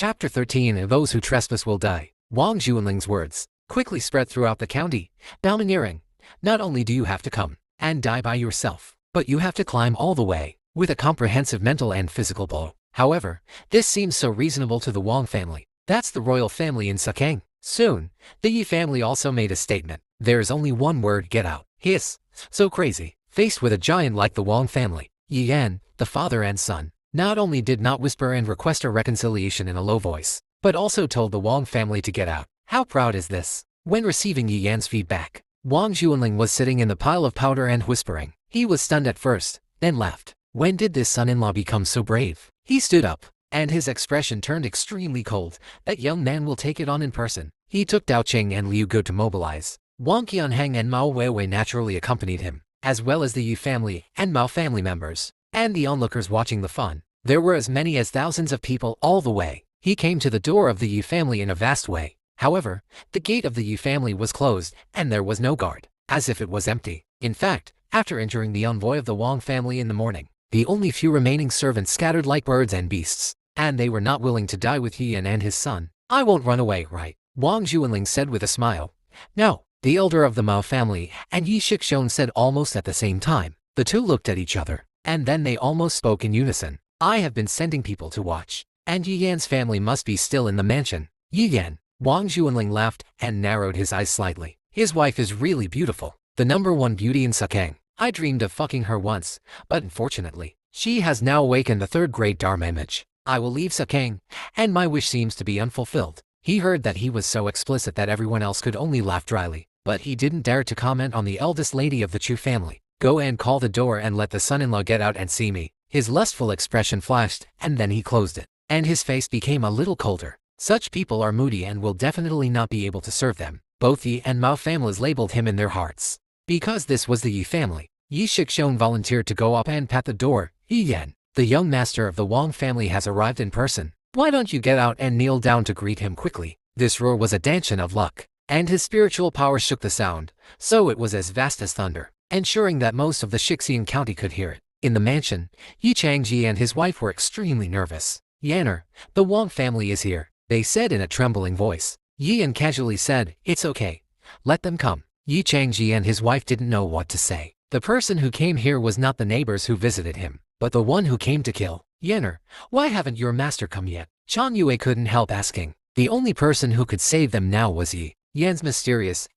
Chapter 13 Those who trespass will die. Wang Zhuanling's words quickly spread throughout the county, domineering. Not only do you have to come and die by yourself, but you have to climb all the way, with a comprehensive mental and physical blow. However, this seems so reasonable to the Wang family. That's the royal family in Sakang. Soon, the Yi family also made a statement. There is only one word: get out. Hiss. So crazy. Faced with a giant like the Wang family, Yi Yan, the father and son, not only did not whisper and request a reconciliation in a low voice, but also told the Wang family to get out. How proud is this? When receiving Yi Yan's feedback, Wang Zhuanling was sitting in the pile of powder and whispering. He was stunned at first, then laughed. When did this son-in-law become so brave? He stood up, and his expression turned extremely cold. That young man will take it on in person. He took Dao Qing and Liu Go to mobilize. Wang Qianheng and Mao Weiwei naturally accompanied him, as well as the Yi family and Mao family members, and the onlookers watching the fun. There were as many as thousands of people all the way. He came to the door of the Yi family in a vast way. However, the gate of the Yi family was closed, and there was no guard, as if it was empty. In fact, after entering the envoy of the Wang family in the morning, the only few remaining servants scattered like birds and beasts, and they were not willing to die with Yi Yan and his son. I won't run away, right? Wang Zhuanling said with a smile. No, the elder of the Mao family and Yi Shixone said almost at the same time. The two looked at each other, and then they almost spoke in unison. I have been sending people to watch, and Yi Yan's family must be still in the mansion. Yi Yan. Wang Zhuanling laughed and narrowed his eyes slightly. His wife is really beautiful. The #1 beauty in Sakang. I dreamed of fucking her once, but unfortunately, she has now awakened the third-grade Dharma image. I will leave Sakang, and my wish seems to be unfulfilled. He heard that he was so explicit that everyone else could only laugh dryly, but he didn't dare to comment on the eldest lady of the Chu family. Go and call the door and let the son-in-law get out and see me. His lustful expression flashed, and then he closed it, and his face became a little colder. Such people are moody and will definitely not be able to serve them. Both Yi and Mao families labeled him in their hearts. Because this was the Yi family, Yi Shixone volunteered to go up and pat the door. Yi Yan, the young master of the Wang family, has arrived in person. Why don't you get out and kneel down to greet him quickly? This roar was a dantian of luck, and his spiritual power shook the sound, so it was as vast as thunder, ensuring that most of the Shixian county could hear it. In the mansion, Yi Changji and his wife were extremely nervous. Yanner, the Wang family is here, they said in a trembling voice. Yi Yan casually said, it's okay. Let them come. Yi Changji and his wife didn't know what to say. The person who came here was not the neighbors who visited him, but the one who came to kill. Yanner, why haven't your master come yet? Chan Yue couldn't help asking. The only person who could save them now was Yi Yan's mysterious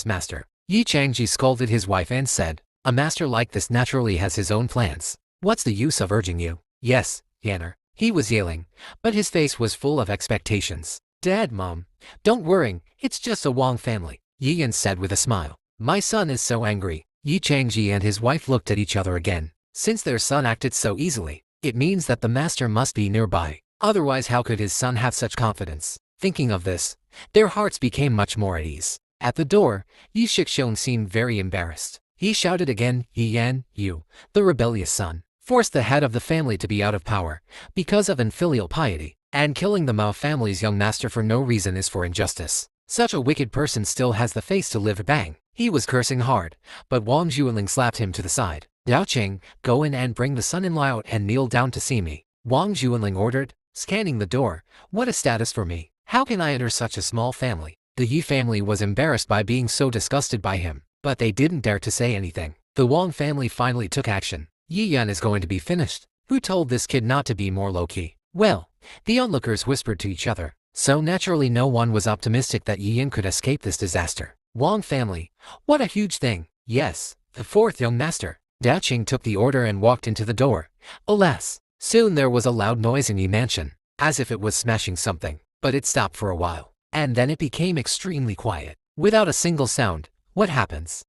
master. Yi Changji scolded his wife and said, a master like this naturally has his own plans. What's the use of urging you? Yes, Yanner. He was yelling, but his face was full of expectations. Dad, Mom, don't worry, it's just a Wang family, Yi Yan said with a smile. My son is so angry. Yi Changji and his wife looked at each other again. Since their son acted so easily, it means that the master must be nearby. Otherwise, how could his son have such confidence? Thinking of this, their hearts became much more at ease. At the door, Yi Shixone seemed very embarrassed. He shouted again, Yi Yan, you, the rebellious son, forced the head of the family to be out of power because of infilial piety, and killing the Mao family's young master for no reason is for injustice. Such a wicked person still has the face to live. Bang! He was cursing hard, but Wang Zhuanling slapped him to the side. Dao Qing, go in and bring the son-in-law out and kneel down to see me. Wang Zhuanling ordered, scanning the door. What a status for me. How can I enter such a small family? The Yi family was embarrassed by being so disgusted by him, but they didn't dare to say anything. The Wang family finally took action. Yi Yan is going to be finished. Who told this kid not to be more low-key? Well, the onlookers whispered to each other, so naturally no one was optimistic that Yi Yan could escape this disaster. Wang family, what a huge thing. Yes, the fourth young master. Dao Qing took the order and walked into the door. Alas, soon there was a loud noise in Yi Mansion, as if it was smashing something, but it stopped for a while, and then it became extremely quiet. Without a single sound, what happens?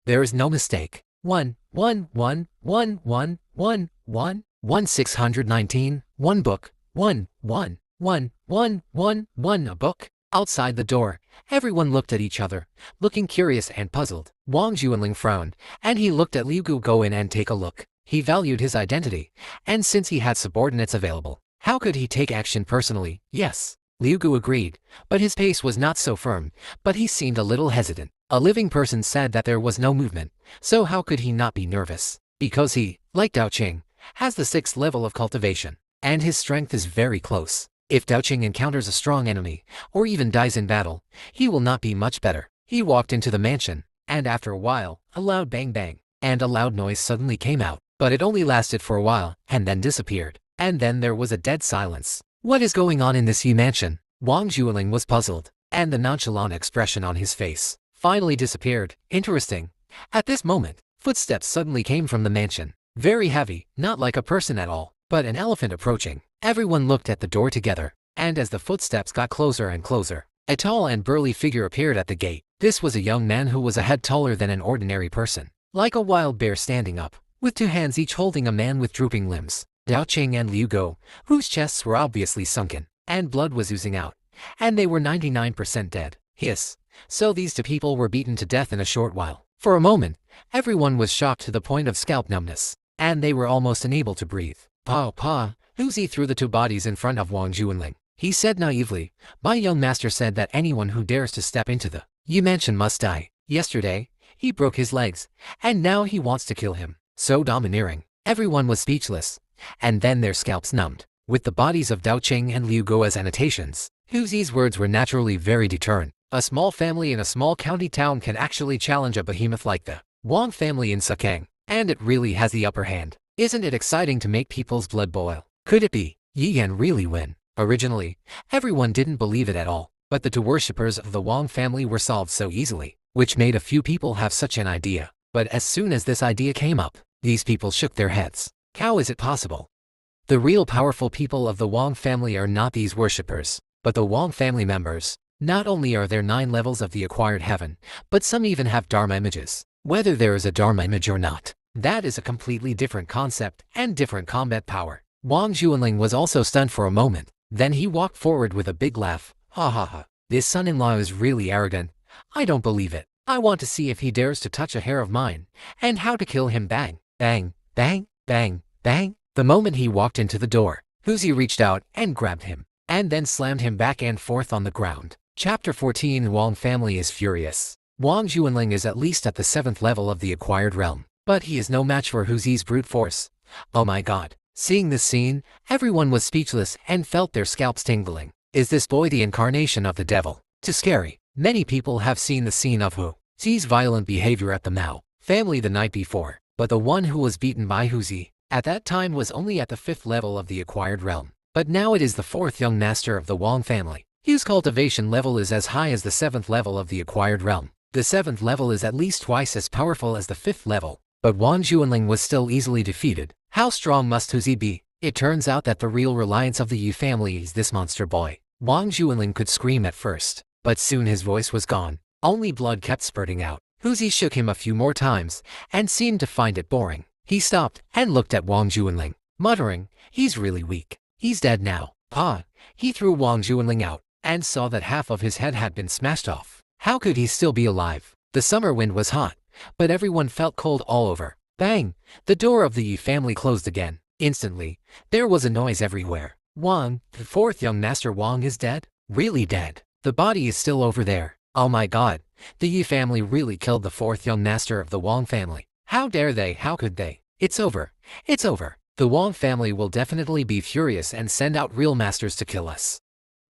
There is no mistake. 1 book, 1 a book. Outside the door, everyone looked at each other, looking curious and puzzled. Wang Zhuanling frowned, and he looked at Liu Gu. Go in and take a look. He valued his identity, and since he had subordinates available, how could he take action personally? Yes, Liu Gu agreed, but his pace was not so firm, but he seemed a little hesitant. A living person said that there was no movement, so how could he not be nervous? Because he, like Dao Qing, has the 6th level of cultivation, and his strength is very close. If Dao Qing encounters a strong enemy, or even dies in battle, he will not be much better. He walked into the mansion, and after a while, a loud bang bang, and a loud noise suddenly came out, but it only lasted for a while, and then disappeared. And then there was a dead silence. What is going on in this Yi mansion? Wang Zhuoling was puzzled, and the nonchalant expression on his face finally disappeared. Interesting. At this moment, footsteps suddenly came from the mansion. Very heavy, not like a person at all, but an elephant approaching. Everyone looked at the door together, and as the footsteps got closer and closer, a tall and burly figure appeared at the gate. This was a young man who was a head taller than an ordinary person, like a wild bear standing up, with two hands each holding a man with drooping limbs. Dao Qing and Liu Go, whose chests were obviously sunken, and blood was oozing out, and they were 99% dead. Hiss. So these two people were beaten to death in a short while. For a moment, everyone was shocked to the point of scalp numbness, and they were almost unable to breathe. Pa, Huzi threw the two bodies in front of Wang Zhuoling. He said naively, "My young master said that anyone who dares to step into the Yi mansion must die. Yesterday, he broke his legs, and now he wants to kill him." So domineering. Everyone was speechless, and then their scalps numbed. With the bodies of Dao Qing and Liu Go as annotations, Huzi's words were naturally very deterrent. A small family in a small county town can actually challenge a behemoth like the Wang family in Sakang, and it really has the upper hand. Isn't it exciting to make people's blood boil? Could it be Yi Yan really win? Originally, everyone didn't believe it at all, but the two worshippers of the Wang family were solved so easily, which made a few people have such an idea. But as soon as this idea came up, these people shook their heads. How is it possible? The real powerful people of the Wang family are not these worshippers, but the Wang family members. Not only are there 9 levels of the acquired heaven, but some even have Dharma images. Whether there is a Dharma image or not, that is a completely different concept and different combat power. Wang Zhuoling was also stunned for a moment. Then he walked forward with a big laugh. Ha ha ha. This son-in-law is really arrogant. I don't believe it. I want to see if he dares to touch a hair of mine, and how to kill him. Bang, bang, bang, bang, bang. The moment he walked into the door, Huzi reached out and grabbed him, and then slammed him back and forth on the ground. Chapter 14. Wang family is furious. Wang Zhuoling is at least at the 7th level of the acquired realm, but he is no match for Huzi's brute force. Oh my god. Seeing this scene, everyone was speechless and felt their scalps tingling. Is this boy the incarnation of the devil? Too scary. Many people have seen the scene of Huzi's violent behavior at the Mao family the night before, but the one who was beaten by Huzi at that time was only at the 5th level of the acquired realm. But now it is the 4th young master of the Wang family. His cultivation level is as high as the 7th level of the acquired realm. The 7th level is at least twice as powerful as the 5th level, but Wang Zhuoling was still easily defeated. How strong must Huzi be? It turns out that the real reliance of the Yu family is this monster boy. Wang Zhuoling could scream at first, but soon his voice was gone. Only blood kept spurting out. Huzi shook him a few more times, and seemed to find it boring. He stopped and looked at Wang Zhuoling, muttering, "He's really weak. He's dead now." Pa. He threw Wang Zhuoling out, and saw that half of his head had been smashed off. How could he still be alive? The summer wind was hot, but everyone felt cold all over. Bang! The door of the Yi family closed again. Instantly, there was a noise everywhere. Wang, the 4th young master Wang is dead? Really dead? The body is still over there. Oh my god, the Yi family really killed the 4th young master of the Wang family. How dare they? How could they? It's over. It's over. The Wang family will definitely be furious and send out real masters to kill us.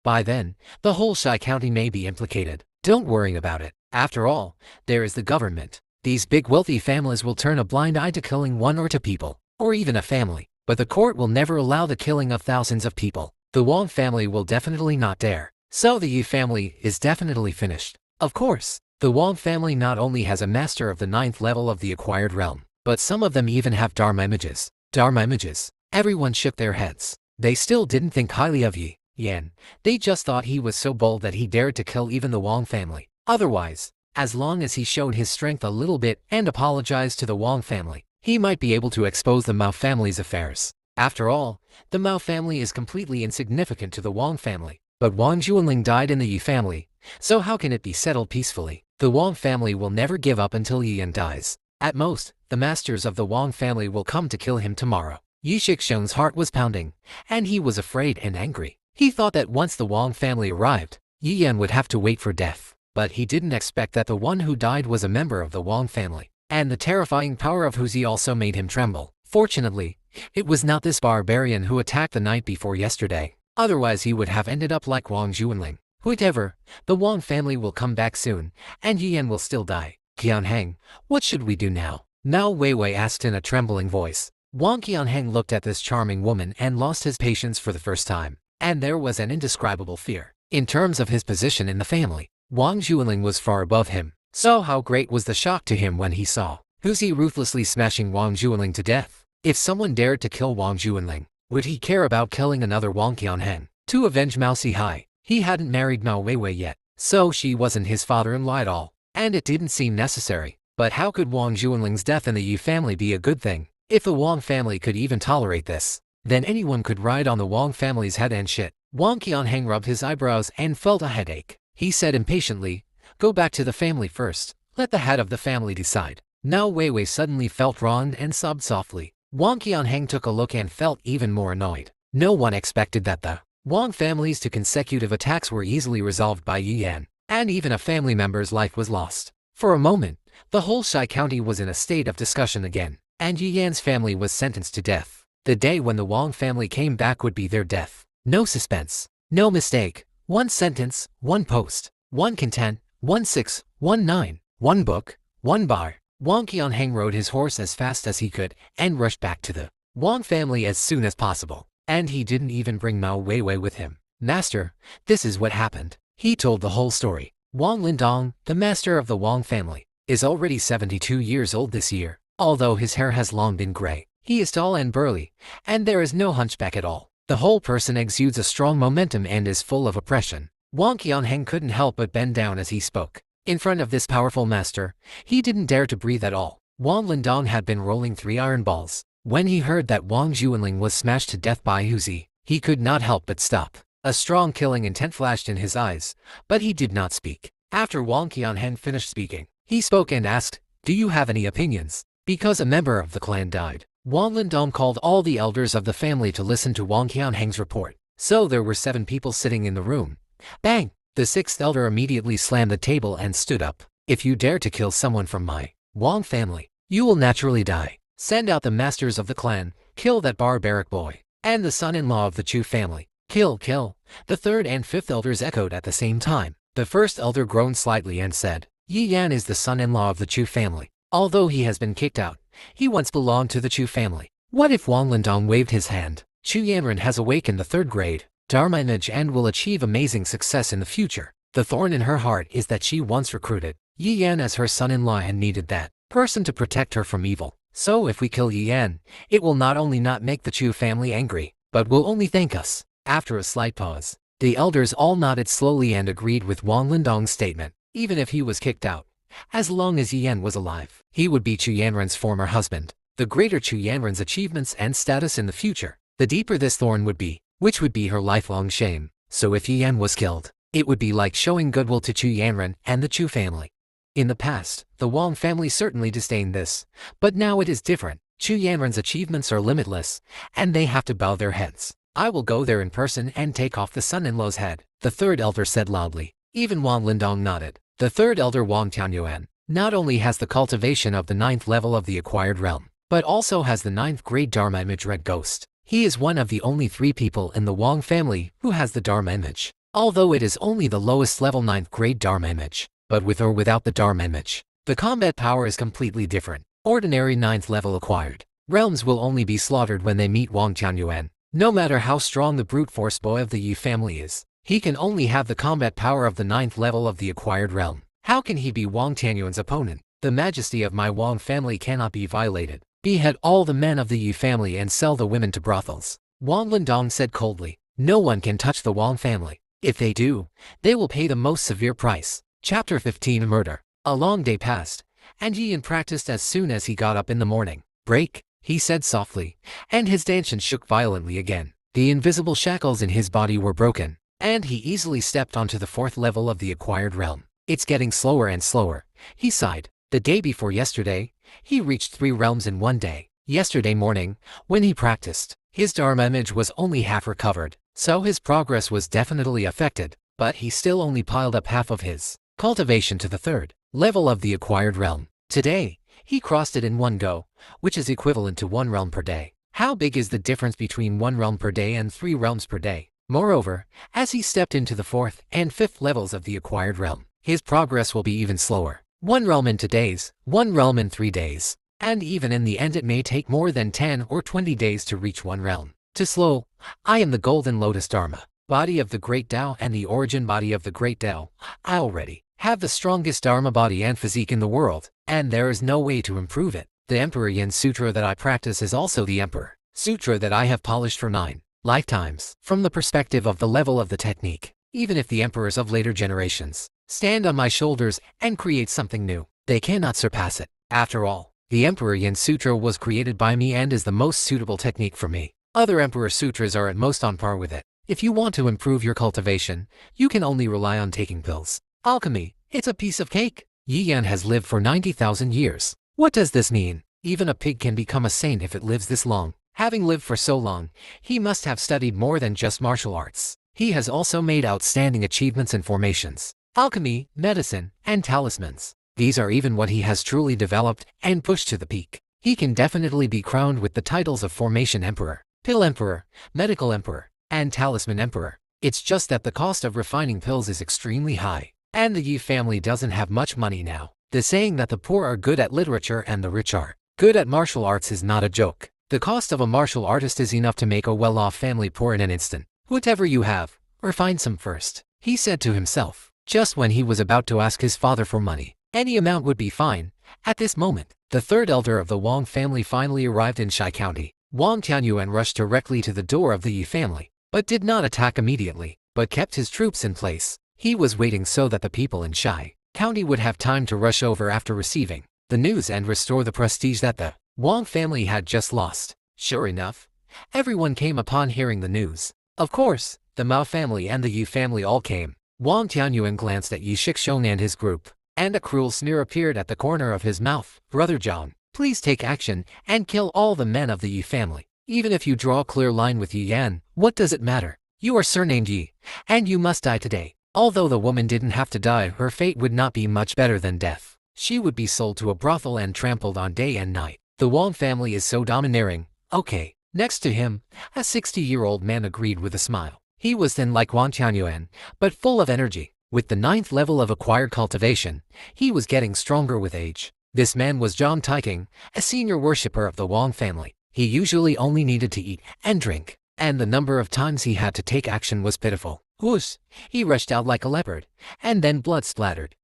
By then, the whole Shai County may be implicated. Don't worry about it. After all, there is the government. These big wealthy families will turn a blind eye to killing 1 or 2 people, or even a family. But the court will never allow the killing of thousands of people. The Wang family will definitely not dare. So the Yi family is definitely finished. Of course, the Wang family not only has a master of the 9th level of the acquired realm, but some of them even have Dharma images. Dharma images. Everyone shook their heads. They still didn't think highly of Yi Yan. They just thought he was so bold that he dared to kill even the Wang family. Otherwise, as long as he showed his strength a little bit and apologized to the Wang family, he might be able to expose the Mao family's affairs. After all, the Mao family is completely insignificant to the Wang family. But Wang Zhuoling died in the Yi family, so how can it be settled peacefully? The Wang family will never give up until Yi Yan dies. At most, the masters of the Wang family will come to kill him tomorrow. Yi Shixion's heart was pounding, and he was afraid and angry. He thought that once the Wang family arrived, Yi Yan would have to wait for death. But he didn't expect that the one who died was a member of the Wang family. And the terrifying power of Huzi also made him tremble. Fortunately, it was not this barbarian who attacked the night before yesterday. Otherwise he would have ended up like Wang Juanling. Whatever, the Wang family will come back soon, and Yan will still die. Qianheng, what should we do now? Mao Weiwei asked in a trembling voice. Wang Qianheng looked at this charming woman and lost his patience for the first time, and there was an indescribable fear. In terms of his position in the family, Wang Juanling was far above him, so how great was the shock to him when he saw Huzi ruthlessly smashing Wang Juanling to death. If someone dared to kill Wang Juanling, would he care about killing another Wang Qianheng to avenge Mao Sihai? He hadn't married Mao Weiwei yet, so she wasn't his father-in-law at all, and it didn't seem necessary. But how could Wang Juanling's death in the Yu family be a good thing? If the Wang family could even tolerate this, then anyone could ride on the Wang family's head and shit. Wang Qianheng rubbed his eyebrows and felt a headache. He said impatiently, "Go back to the family first. Let the head of the family decide." Mao Weiwei suddenly felt wronged and sobbed softly. Wang Qianheng took a look and felt even more annoyed. No one expected that the Wang family's two consecutive attacks were easily resolved by Yi Yan, and even a family member's life was lost. For a moment, the whole Shai County was in a state of discussion again, and Yi Yan's family was sentenced to death. The day when the Wang family came back would be their death. No suspense, no mistake, one sentence, one post, one content, 1619, one book, one bar. Wang Qianheng rode his horse as fast as he could and rushed back to the Wang family as soon as possible. And he didn't even bring Mao Weiwei with him. "Master, this is what happened." He told the whole story. Wang Lindong, the master of the Wang family, is already 72 years old this year. Although his hair has long been gray, he is tall and burly, and there is no hunchback at all. The whole person exudes a strong momentum and is full of oppression. Wang Qianheng couldn't help but bend down as he spoke. In front of this powerful master, he didn't dare to breathe at all. Wang Lindong had been rolling 3 iron balls. When he heard that Wang Juanling was smashed to death by Huzi, he could not help but stop. A strong killing intent flashed in his eyes, but he did not speak. After Wang Qianheng finished speaking, he spoke and asked, "Do you have any opinions?" Because a member of the clan died, Wang Lindong called all the elders of the family to listen to Wang Qianheng's report. So there were 7 people sitting in the room. Bang! The 6th elder immediately slammed the table and stood up. "If you dare to kill someone from my Wang family, you will naturally die. Send out the masters of the clan, kill that barbaric boy, and the son-in-law of the Chu family. Kill, kill." The 3rd and 5th elders echoed at the same time. The 1st elder groaned slightly and said, "Yi Yan is the son-in-law of the Chu family. Although he has been kicked out, he once belonged to the Chu family." What if Wang Lindong waved his hand? Chu Yanren has awakened the 3rd grade Dharma image and will achieve amazing success in the future. The thorn in her heart is that she once recruited Yi Yan as her son-in-law and needed that person to protect her from evil. So if we kill Yi Yan, it will not only not make the Chu family angry, but will only thank us. After a slight pause, the elders all nodded slowly and agreed with Wang Lindong's statement. Even if he was kicked out, as long as Yi Yan was alive, he would be Chu Yanren's former husband. The greater Chu Yanren's achievements and status in the future, the deeper this thorn would be, which would be her lifelong shame. So if Yi Yan was killed, it would be like showing goodwill to Chu Yanren and the Chu family. In the past, the Wang family certainly disdained this, but now it is different. Chu Yanren's achievements are limitless, and they have to bow their heads. "I will go there in person and take off the son-in-law's head," the 3rd elder said loudly. Even Wang Lindong nodded. The 3rd elder Wang Tianyuan not only has the cultivation of the 9th level of the acquired realm, but also has the 9th grade Dharma image Red Ghost. He is one of the only 3 people in the Wang family who has the Dharma image, although it is only the lowest level 9th grade Dharma image. But with or without the Dharma image, the combat power is completely different. Ordinary 9th level acquired realms will only be slaughtered when they meet Wang Tianyuan. No matter how strong the brute force boy of the Yi family is, he can only have the combat power of the 9th level of the acquired realm. How can he be Wang Tianyuan's opponent? "The majesty of my Wang family cannot be violated. Behead all the men of the Yi family and sell the women to brothels," Wang Lindong said coldly. "No one can touch the Wang family. If they do, they will pay the most severe price." Chapter 15 Murder. A long day passed, and Yi Yan practiced as soon as he got up in the morning. "Break," he said softly, and his dantian shook violently again. The invisible shackles in his body were broken, and he easily stepped onto the 4th level of the acquired realm. "It's getting slower and slower," he sighed. The day before yesterday, he reached 3 realms in one day. Yesterday morning, when he practiced, his Dharma image was only half recovered, so his progress was definitely affected, but he still only piled up half of his cultivation to the 3rd level of the acquired realm. Today, he crossed it in one go, which is equivalent to 1 realm per day. How big is the difference between 1 realm per day and 3 realms per day? Moreover, as he stepped into the 4th and 5th levels of the acquired realm, his progress will be even slower. 1 realm in 2 days, 1 realm in 3 days. And even in the end it may take more than 10 or 20 days to reach 1 realm. To slow, I am the Golden Lotus Dharma, body of the Great Tao and the origin body of the Great Tao. I already have the strongest Dharma body and physique in the world, and there is no way to improve it. The Emperor Yin Sutra that I practice is also the Emperor Sutra that I have polished for 9 lifetimes. From the perspective of the level of the technique, even if the emperors of later generations stand on my shoulders and create something new, they cannot surpass it. After all, the Emperor Yin Sutra was created by me and is the most suitable technique for me. Other Emperor Sutras are at most on par with it. If you want to improve your cultivation, you can only rely on taking pills. Alchemy, it's a piece of cake. Yi Yan has lived for 90,000 years. What does this mean? Even a pig can become a saint if it lives this long. Having lived for so long, he must have studied more than just martial arts. He has also made outstanding achievements in formations, alchemy, medicine, and talismans. These are even what he has truly developed and pushed to the peak. He can definitely be crowned with the titles of Formation Emperor, Pill Emperor, Medical Emperor, and Talisman Emperor. It's just that the cost of refining pills is extremely high, and the Yi family doesn't have much money now. The saying that the poor are good at literature and the rich are good at martial arts is not a joke. The cost of a martial artist is enough to make a well-off family poor in an instant. Whatever you have, refine some first, he said to himself, just when he was about to ask his father for money. Any amount would be fine. At this moment, the 3rd elder of the Wang family finally arrived in Shai County. Wang Tianyuan rushed directly to the door of the Yi family, but did not attack immediately, but kept his troops in place. He was waiting so that the people in Shai County would have time to rush over after receiving the news and restore the prestige that the Wang family had just lost. Sure enough, everyone came upon hearing the news. Of course, the Mao family and the Yi family all came. Wang Tianyuan glanced at Yi Shixong and his group, and a cruel sneer appeared at the corner of his mouth. Brother John, please take action and kill all the men of the Yi family. Even if you draw a clear line with Yi Yan, what does it matter? You are surnamed Yi, and you must die today. Although the woman didn't have to die, her fate would not be much better than death. She would be sold to a brothel and trampled on day and night. The Wang family is so domineering. Okay. Next to him, a 60-year-old man agreed with a smile. He was thin like Wang Tianyuan, but full of energy. With the 9th level of acquired cultivation, he was getting stronger with age. This man was Zhang Taiking, a senior worshipper of the Wang family. He usually only needed to eat and drink, and the number of times he had to take action was pitiful. Whoosh! He rushed out like a leopard, and then blood splattered.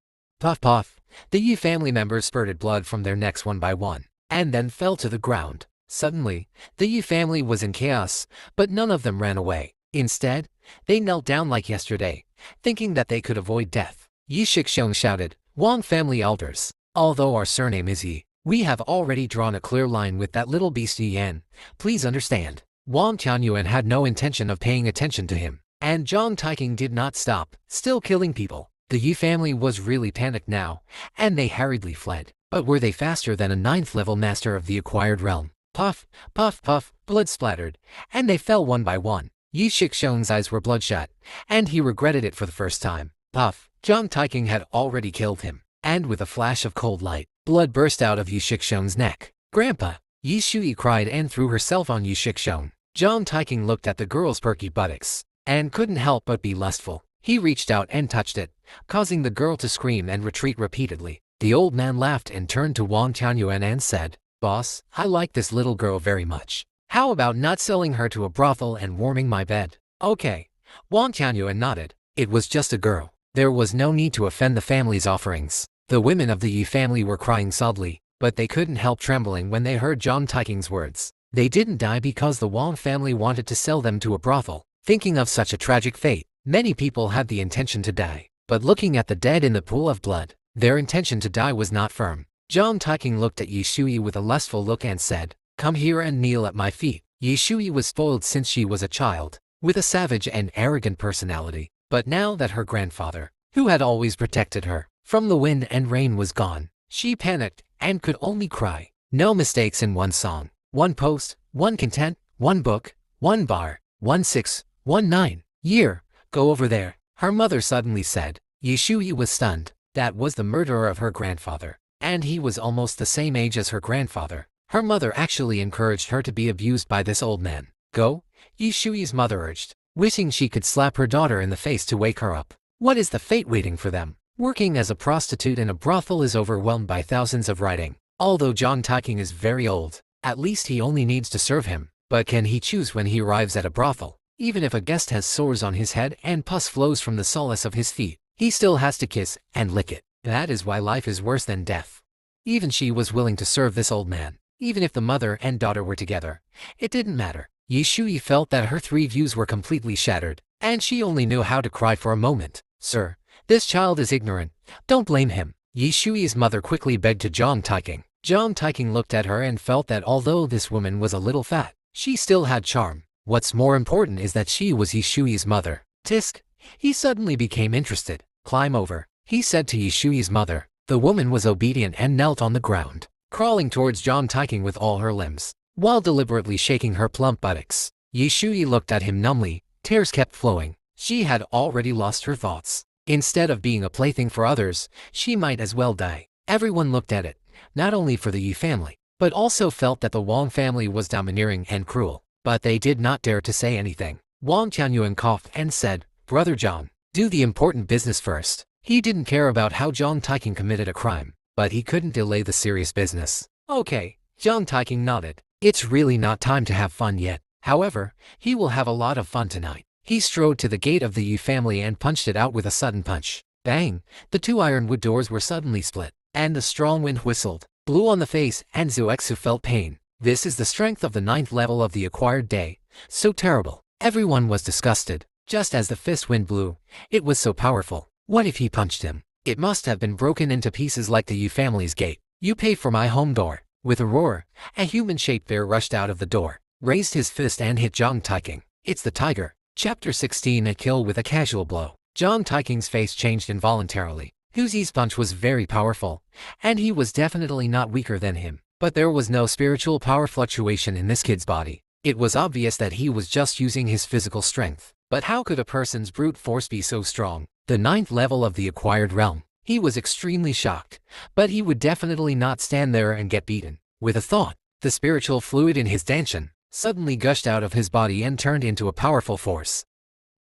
Puff puff! The Yi family members spurted blood from their necks one by one, and then fell to the ground. Suddenly, the Yi family was in chaos, but none of them ran away. Instead, they knelt down like yesterday, thinking that they could avoid death. Yi Shixong shouted, Wang family elders, although our surname is Yi, we have already drawn a clear line with that little beast Yi Yan. Please understand. Wang Tianyuan had no intention of paying attention to him, and Zhang Taiking did not stop, still killing people. The Yi family was really panicked now, and they hurriedly fled. But were they faster than a 9th level master of the acquired realm? Puff, puff, puff, blood splattered, and they fell one by one. Yi Shixong's eyes were bloodshot, and he regretted it for the first time. Puff, Zhang Taiking had already killed him, and with a flash of cold light, blood burst out of Yi Shixong's neck. Grandpa! Yi Shui cried and threw herself on Yi Shixong. Zhang Taiking looked at the girl's perky buttocks, and couldn't help but be lustful. He reached out and touched it, causing the girl to scream and retreat repeatedly. The old man laughed and turned to Wang Tianyuan and said, Boss, I like this little girl very much. How about not selling her to a brothel and warming my bed? Okay. Wang Tianyuan nodded. It was just a girl. There was no need to offend the family's offerings. The women of the Yi family were crying sadly, but they couldn't help trembling when they heard Zhang Taiking's words. They didn't die because the Wang family wanted to sell them to a brothel. Thinking of such a tragic fate, many people had the intention to die, but looking at the dead in the pool of blood, their intention to die was not firm. Zhang Taiking looked at Yi Shui with a lustful look and said, Come here and kneel at my feet. Yi Shui was spoiled since she was a child, with a savage and arrogant personality, but now that her grandfather, who had always protected her from the wind and rain, was gone, she panicked and could only cry. No mistakes in one song, one post, one content, one book, one bar, 1619 year. Go over there, her mother suddenly said. Yi Shui was stunned. That was the murderer of her grandfather, and he was almost the same age as her grandfather. Her mother actually encouraged her to be abused by this old man. Go, Yi Shui's mother urged. wishing she could slap her daughter in the face to wake her up. What is the fate waiting for them? Working as a prostitute in a brothel is overwhelmed by thousands of writing. Although John Tyking is very old, at least he only needs to serve him. But can he choose when he arrives at a brothel? Even if a guest has sores on his head and pus flows from the soles of his feet, he still has to kiss and lick it. That is why life is worse than death. Even she was willing to serve this old man. Even if the mother and daughter were together, it didn't matter. Yi Shui felt that her three views were completely shattered, and she only knew how to cry for a moment. Sir, this child is ignorant. Don't blame him. Yi Shui's mother quickly begged to John Tyking. John Tyking looked at her and felt that although this woman was a little fat, she still had charm. What's more important is that she was Yi Shui's mother. Tisk. He suddenly became interested. Climb over, he said to Yi Shui's mother. The woman was obedient and knelt on the ground, crawling towards John Tyking with all her limbs, while deliberately shaking her plump buttocks. Yi Shui looked at him numbly, tears kept flowing. She had already lost her thoughts. Instead of being a plaything for others, she might as well die. Everyone looked at it, not only for the Yi family, but also felt that the Wang family was domineering and cruel. But they did not dare to say anything. Wang Tianyuan coughed and said, Brother John, do the important business first. He didn't care about how John Tyking committed a crime, but he couldn't delay the serious business. Okay, John Tyking nodded. It's really not time to have fun yet. However, he will have a lot of fun tonight. He strode to the gate of the Yi family and punched it out with a sudden punch. Bang! The two ironwood doors were suddenly split, and the strong wind whistled, blew on the face, and Zuexu felt pain. This is the strength of the 9th level of the acquired day. So terrible. Everyone was disgusted. Just as the fist wind blew, it was so powerful. What if he punched him? It must have been broken into pieces like the Yi family's gate. You pay for my home door. With a roar, a human-shaped bear rushed out of the door, raised his fist and hit John Tyking. It's the tiger. Chapter 16. A kill with a casual blow. John Tyking's face changed involuntarily. Huzi's punch was very powerful, and he was definitely not weaker than him. But there was no spiritual power fluctuation in this kid's body. It was obvious that he was just using his physical strength. But how could a person's brute force be so strong? The 9th level of the acquired realm. He was extremely shocked, but he would definitely not stand there and get beaten. With a thought, the spiritual fluid in his danshan suddenly gushed out of his body and turned into a powerful force.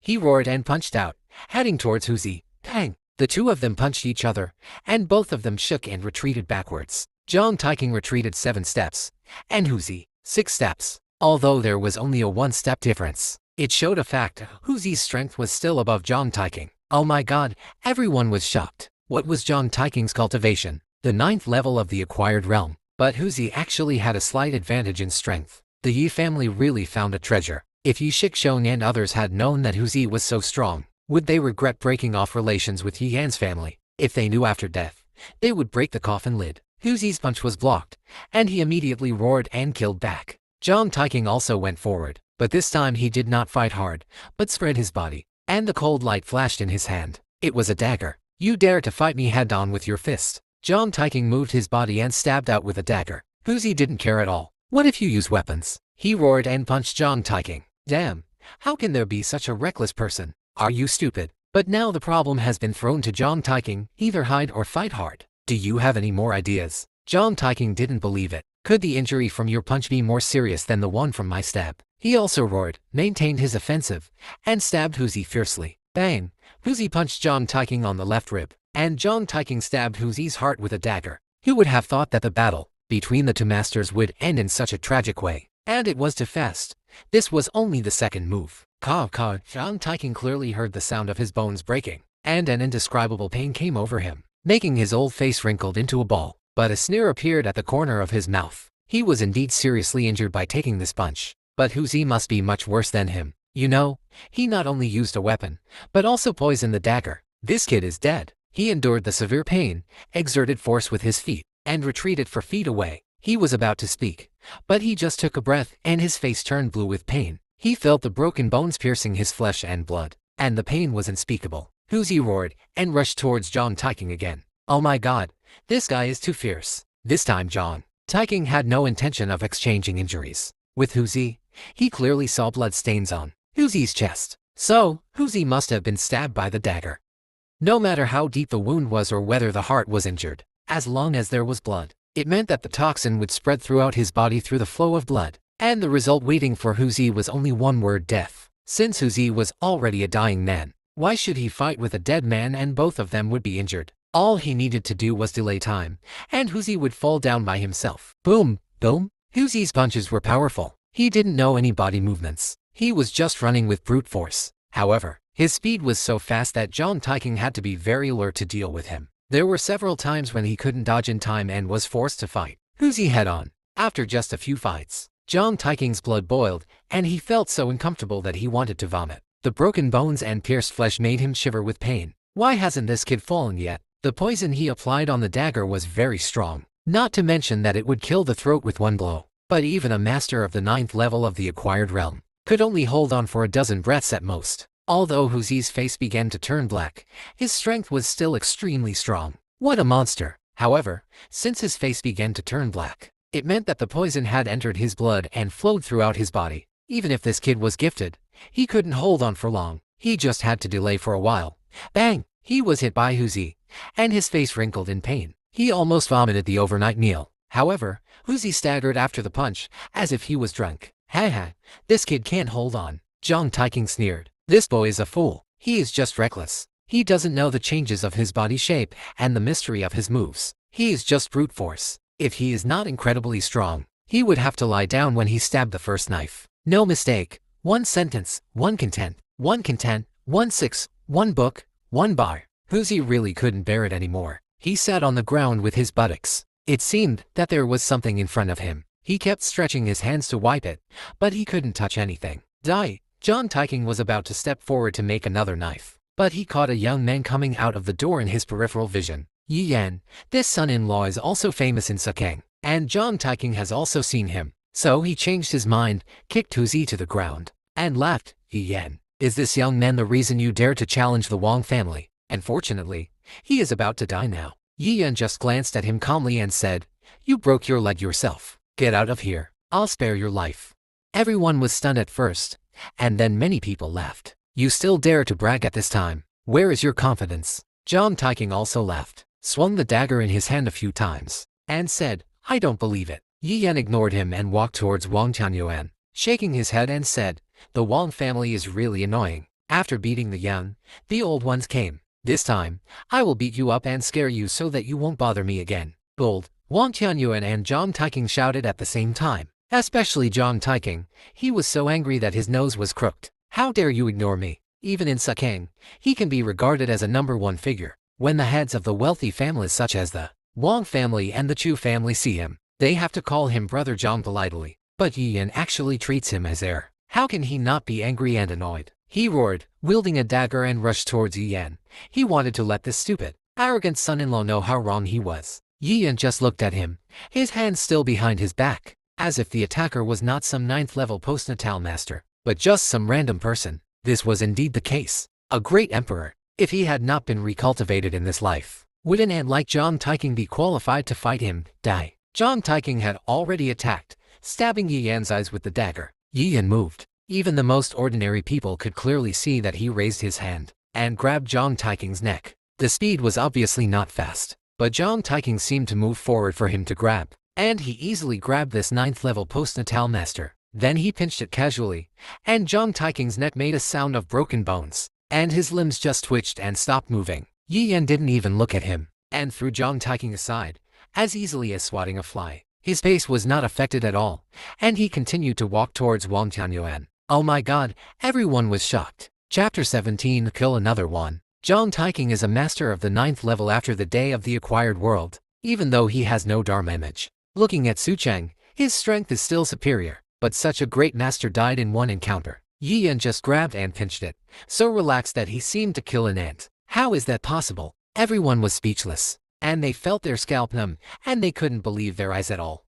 He roared and punched out, heading towards Huzi. Pang! The two of them punched each other, and both of them shook and retreated backwards. John Tyking retreated 7 steps, and Huzi 6 steps. Although there was only a 1-step difference, it showed a fact: Huzi's strength was still above John Tyking. Oh my god, everyone was shocked. What was John Tyking's cultivation? The 9th level of the acquired realm. But Huzi actually had a slight advantage in strength. The Yi family really found a treasure. If Yi Shixong and others had known that Huzi was so strong, would they regret breaking off relations with Yi Yan's family? If they knew after death, they would break the coffin lid. Huzi's punch was blocked, and he immediately roared and killed back. John Tyking also went forward, but this time he did not fight hard, but spread his body, and the cold light flashed in his hand. It was a dagger. You dare to fight me head-on with your fist? John Tyking moved his body and stabbed out with a dagger. Huzi didn't care at all. What if you use weapons? He roared and punched John Tyking. Damn, how can there be such a reckless person? Are you stupid? But now the problem has been thrown to John Tyking: either hide or fight hard. Do you have any more ideas? John Tyking didn't believe it. Could the injury from your punch be more serious than the one from my stab? He also roared, maintained his offensive, and stabbed Huzi fiercely. Bang! Huzi punched John Tyking on the left rib, and John Tyking stabbed Huzi's heart with a dagger. Who would have thought that the battle between the two masters would end in such a tragic way? And it was too fast. This was only the second move. Caw. John Tyking clearly heard the sound of his bones breaking, and an indescribable pain came over him, making his old face wrinkled into a ball. But a sneer appeared at the corner of his mouth. He was indeed seriously injured by taking this punch. But Huzi must be much worse than him. You know, he not only used a weapon, but also poisoned the dagger. This kid is dead. He endured the severe pain, exerted force with his feet, and retreated 4 feet away. He was about to speak, but he just took a breath and his face turned blue with pain. He felt the broken bones piercing his flesh and blood, and the pain was unspeakable. Huzi roared and rushed towards John Tyking again. Oh my god, this guy is too fierce. This time John Tyking had no intention of exchanging injuries with Huzi. He clearly saw blood stains on Huzi's chest. So, Huzi must have been stabbed by the dagger. No matter how deep the wound was or whether the heart was injured, as long as there was blood, it meant that the toxin would spread throughout his body through the flow of blood. And the result waiting for Huzi was only one word: death. Since Huzi was already a dying man, why should he fight with a dead man and both of them would be injured? All he needed to do was delay time, and Huzi would fall down by himself. Boom, boom. Huzi's punches were powerful. He didn't know any body movements. He was just running with brute force. However, his speed was so fast that Jiang Taiking had to be very alert to deal with him. There were several times when he couldn't dodge in time and was forced to fight Huzi head-on. After just a few fights, Jiang Taiking's blood boiled, and he felt so uncomfortable that he wanted to vomit. The broken bones and pierced flesh made him shiver with pain. Why hasn't this kid fallen yet? The poison he applied on the dagger was very strong, not to mention that it would kill the throat with one blow. But even a master of the 9th level of the acquired realm could only hold on for a dozen breaths at most. Although Huzi's face began to turn black, his strength was still extremely strong. What a monster! However, since his face began to turn black, it meant that the poison had entered his blood and flowed throughout his body. Even if this kid was gifted, he couldn't hold on for long. He just had to delay for a while. Bang! He was hit by Huzi, and his face wrinkled in pain. He almost vomited the overnight meal. However, Huzi staggered after the punch, as if he was drunk. Haha, this kid can't hold on. Jiang Taiking sneered. This boy is a fool. He is just reckless. He doesn't know the changes of his body shape and the mystery of his moves. He is just brute force. If he is not incredibly strong, he would have to lie down when he stabbed the first knife. No mistake. One sentence, one content, 1 6, one book, one bar. Huzi really couldn't bear it anymore. He sat on the ground with his buttocks. It seemed that there was something in front of him. He kept stretching his hands to wipe it, but he couldn't touch anything. Die! Jiang Taiking was about to step forward to make another knife, but he caught a young man coming out of the door in his peripheral vision. Yi Yan, this son-in-law is also famous in Sakang, and Jiang Taiking has also seen him. So he changed his mind, kicked Huzi to the ground, and laughed. Yi Yan, is this young man the reason you dare to challenge the Wang family? Unfortunately, he is about to die now. Yi Yan just glanced at him calmly and said, "You broke your leg yourself. Get out of here. I'll spare your life." Everyone was stunned at first, and then many people laughed. You still dare to brag at this time? Where is your confidence? Jiang Taiking also laughed, swung the dagger in his hand a few times, and said, "I don't believe it." Yi Yan ignored him and walked towards Wang Tianyuan, shaking his head and said, "The Wang family is really annoying. After beating the young, the old ones came. This time, I will beat you up and scare you so that you won't bother me again." Bold, Wang Tianyuan and Jiang Taiking shouted at the same time. Especially Jiang Taiking. He was so angry that his nose was crooked. How dare you ignore me? Even in Sakang, he can be regarded as a #1 figure. When the heads of the wealthy families such as the Wang family and the Chu family see him, they have to call him Brother Jiang politely. But Yi Yan actually treats him as heir. How can he not be angry and annoyed? He roared, wielding a dagger and rushed towards Yi Yan. He wanted to let this stupid, arrogant son-in-law know how wrong he was. Yi Yan just looked at him, his hands still behind his back, as if the attacker was not some 9th level postnatal master, but just some random person. This was indeed the case. A great emperor. If he had not been recultivated in this life, would an ant like Jiang Taiking be qualified to fight him? Die. Jiang Taiking had already attacked, stabbing Yi Yan's eyes with the dagger. Yi Yan moved. Even the most ordinary people could clearly see that he raised his hand and grabbed Jiang Taiking's neck. The speed was obviously not fast, but Jiang Taiking seemed to move forward for him to grab, and he easily grabbed this 9th level postnatal master. Then he pinched it casually, and Jiang Taiking's neck made a sound of broken bones, and his limbs just twitched and stopped moving. Yi Yan didn't even look at him, and threw Jiang Taiking aside, as easily as swatting a fly. His face was not affected at all, and he continued to walk towards Wang Tianyuan. Oh my god, everyone was shocked. Chapter 17 Kill Another One. Jiang Taiking is a master of the 9th level after the day of the acquired world, even though he has no Dharma image. Looking at Su Cheng, his strength is still superior, but such a great master died in one encounter. Yi Yan just grabbed and pinched it, so relaxed that he seemed to kill an ant. How is that possible? Everyone was speechless, and they felt their scalp numb, and they couldn't believe their eyes at all.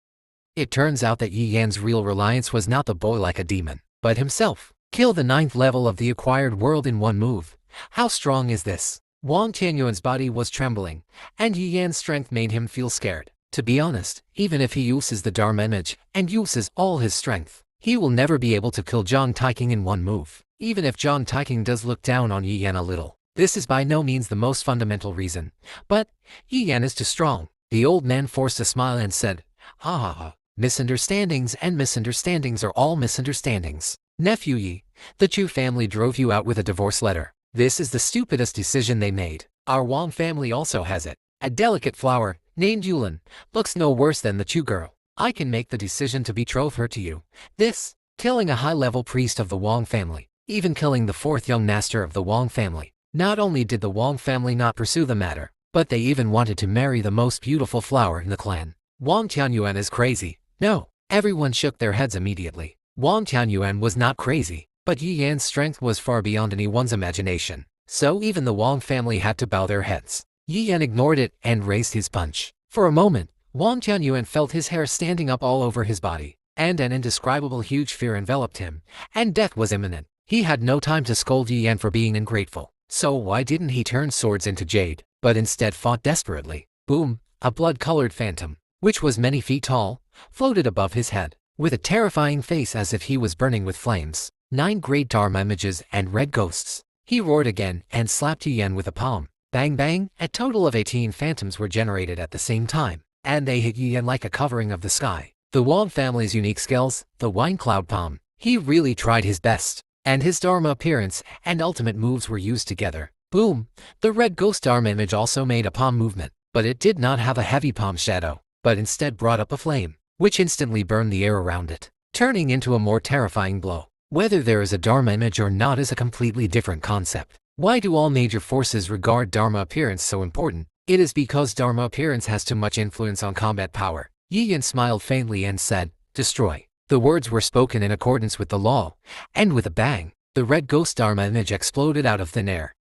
It turns out that Yi Yan's real reliance was not the boy like a demon, but himself. Kill the 9th level of the acquired world in one move. How strong is this? Wang Tianyuan's body was trembling, and Yi Yan's strength made him feel scared. To be honest, even if he uses the Dharma image and uses all his strength, he will never be able to kill Jiang Taiking in one move. Even if Jiang Taiking does look down on Yi Yan a little, this is by no means the most fundamental reason. But Yi Yan is too strong. The old man forced a smile and said, "Ha ha ha. Misunderstandings and misunderstandings are all misunderstandings. Nephew Yi, the Chu family drove you out with a divorce letter. This is the stupidest decision they made. Our Wang family also has it. A delicate flower, named Yulin, looks no worse than the Chu girl. I can make the decision to betroth her to you. This, killing a high-level priest of the Wang family, even killing the fourth young master of the Wang family. Not only did the Wang family not pursue the matter, but they even wanted to marry the most beautiful flower in the clan. Wang Tianyuan is crazy. No, everyone shook their heads immediately. Wang Tianyuan was not crazy, but Yi Yan's strength was far beyond anyone's imagination. So even the Wang family had to bow their heads. Yi Yan ignored it and raised his punch. For a moment, Wang Tianyuan felt his hair standing up all over his body, and an indescribable huge fear enveloped him, and death was imminent. He had no time to scold Yi Yan for being ungrateful. So why didn't he turn swords into jade, but instead fought desperately? Boom! A blood-colored phantom, which was many feet tall, floated above his head, with a terrifying face as if he was burning with flames. 9 great Dharma images and red ghosts. He roared again and slapped Yi Yan with a palm. Bang bang! A total of 18 phantoms were generated at the same time, and they hit Yi Yan like a covering of the sky. The Wang family's unique skills, the Wine Cloud Palm. He really tried his best, and his Dharma appearance and ultimate moves were used together. Boom! The red ghost Dharma image also made a palm movement, but it did not have a heavy palm shadow, but instead brought up a flame, which instantly burned the air around it, turning into a more terrifying blow. Whether there is a Dharma image or not is a completely different concept. Why do all major forces regard Dharma appearance so important? It is because Dharma appearance has too much influence on combat power. Yi Yan smiled faintly and said, "Destroy." The words were spoken in accordance with the law, and with a bang, the red ghost Dharma image exploded out of thin air.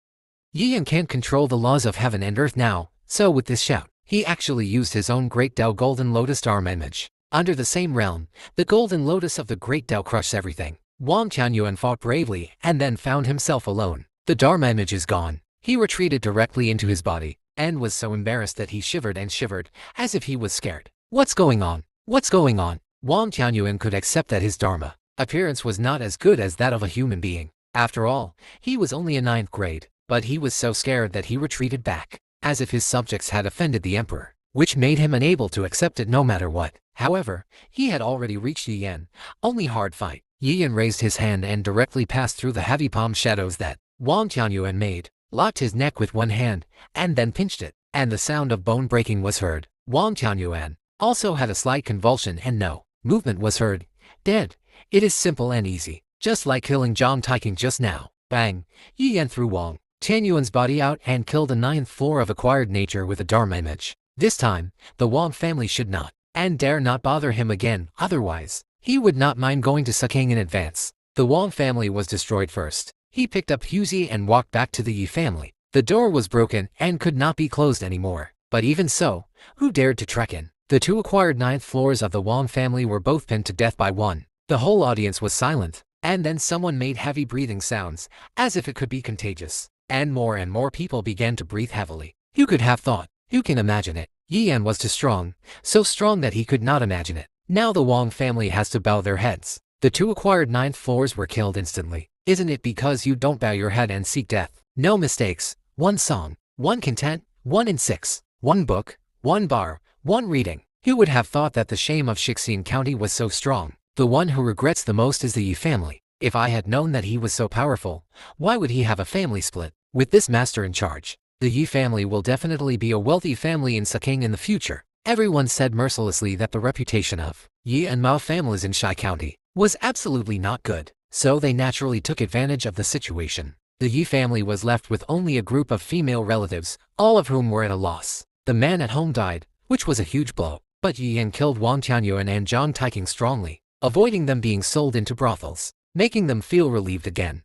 Yi Yan can't control the laws of heaven and earth now, so with this shout, he actually used his own Great Tao Golden Lotus Dharma image. Under the same realm, the Golden Lotus of the Great Tao crushed everything. Wang Tianyuan fought bravely and then found himself alone. The Dharma image is gone. He retreated directly into his body, and was so embarrassed that he shivered and shivered, as if he was scared. What's going on? What's going on? Wang Tianyuan could accept that his Dharma appearance was not as good as that of a human being. After all, he was only a 9th grade, but he was so scared that he retreated back, as if his subjects had offended the emperor, which made him unable to accept it no matter what. However, he had already reached Yi Yan. Only hard fight. Yi Yan raised his hand and directly passed through the heavy palm shadows that Wang Tianyuan made, locked his neck with one hand, and then pinched it, and the sound of bone breaking was heard. Wang Tianyuan also had a slight convulsion and no movement was heard. Dead. It is simple and easy, just like killing Zhang Taiking just now. Bang! Yi Yan threw Wang Tianyuan's body out and killed the 9th floor of acquired nature with a Dharma image. This time, the Wang family should not, and dare not bother him again, otherwise, he would not mind going to Suking in advance. The Wang family was destroyed first. He picked up Huzi and walked back to the Yi family. The door was broken and could not be closed anymore. But even so, who dared to trek in? The 2 acquired 9th floors of the Wang family were both pinned to death by one. The whole audience was silent, and then someone made heavy breathing sounds, as if it could be contagious. And more people began to breathe heavily. Who could have thought? Who can imagine it? Yi Yan was too strong, so strong that he could not imagine it. Now the Wang family has to bow their heads. The 2 acquired 9th floors were killed instantly. Isn't it because you don't bow your head and seek death? No mistakes. 1 song, 1 content, 1 in 6, 1 book, 1 bar, 1 reading. Who would have thought that the shame of Shixin County was so strong? The one who regrets the most is the Yi family. If I had known that he was so powerful, why would he have a family split? With this master in charge, the Yi family will definitely be a wealthy family in Suking in the future. Everyone said mercilessly that the reputation of Yi and Mao families in Shai County was absolutely not good, so they naturally took advantage of the situation. The Yi family was left with only a group of female relatives, all of whom were at a loss. The man at home died, which was a huge blow, but Yi Yan killed Wang Tianyuan and Zhang Taiking strongly, avoiding them being sold into brothels, making them feel relieved again.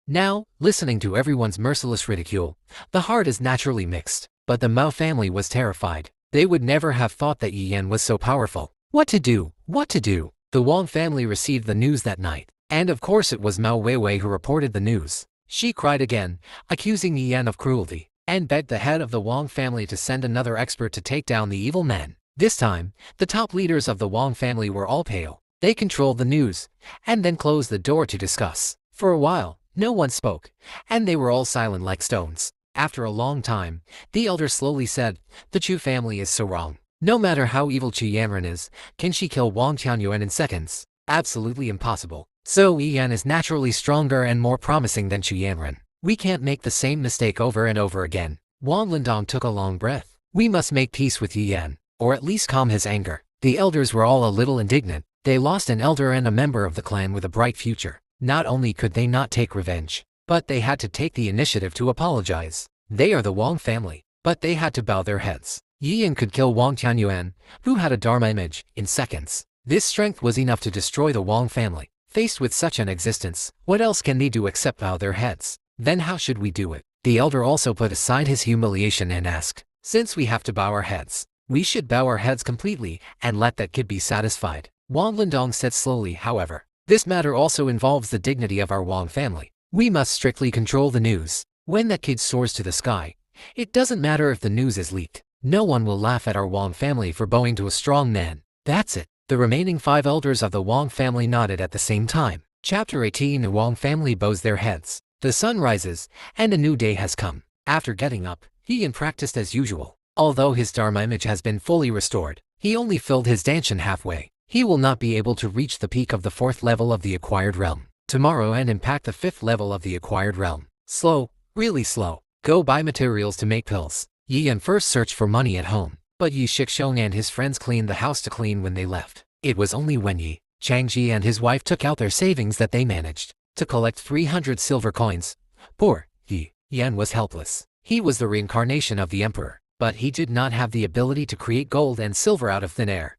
Now, listening to everyone's merciless ridicule, the heart is naturally mixed, but the Mao family was terrified. They would never have thought that Yi Yan was so powerful. What to do? What to do? The Wang family received the news that night, and of course it was Mao Weiwei who reported the news. She cried again, accusing Yi Yan of cruelty, and begged the head of the Wang family to send another expert to take down the evil man. This time, the top leaders of the Wang family were all pale. They controlled the news, and then closed the door to discuss. For a while, no one spoke, and they were all silent like stones. After a long time, the elder slowly said, "The Chu family is so wrong. No matter how evil Chu Yanran is, can she kill Wang Tianyuan in seconds? Absolutely impossible." So Yan is naturally stronger and more promising than Chu Yanren. We can't make the same mistake over and over again. Wang Lindong took a long breath. We must make peace with Yan, or at least calm his anger. The elders were all a little indignant. They lost an elder and a member of the clan with a bright future. Not only could they not take revenge, but they had to take the initiative to apologize. They are the Wang family, but they had to bow their heads. Yan could kill Wang Tianyuan, who had a Dharma image, in seconds. This strength was enough to destroy the Wang family. Faced with such an existence, what else can they do except bow their heads? Then how should we do it? The elder also put aside his humiliation and asked, since we have to bow our heads, we should bow our heads completely and let that kid be satisfied. Wang Lindong said slowly, however, this matter also involves the dignity of our Wang family. We must strictly control the news. When that kid soars to the sky, it doesn't matter if the news is leaked. No one will laugh at our Wang family for bowing to a strong man. That's it. The remaining 5 elders of the Wang family nodded at the same time. Chapter 18. The Wang family bows their heads. The sun rises, and a new day has come. After getting up, Yan practiced as usual. Although his Dharma image has been fully restored, he only filled his danshan halfway. He will not be able to reach the peak of the 4th level of the acquired realm tomorrow and impact the 5th level of the acquired realm. Slow, really slow. Go buy materials to make pills. Yan first searched for money at home, but Yi Shixong and his friends cleaned the house to clean when they left. It was only when Yi Changji and his wife took out their savings that they managed to collect 300 silver coins. Poor Yi Yan was helpless. He was the reincarnation of the emperor, but he did not have the ability to create gold and silver out of thin air.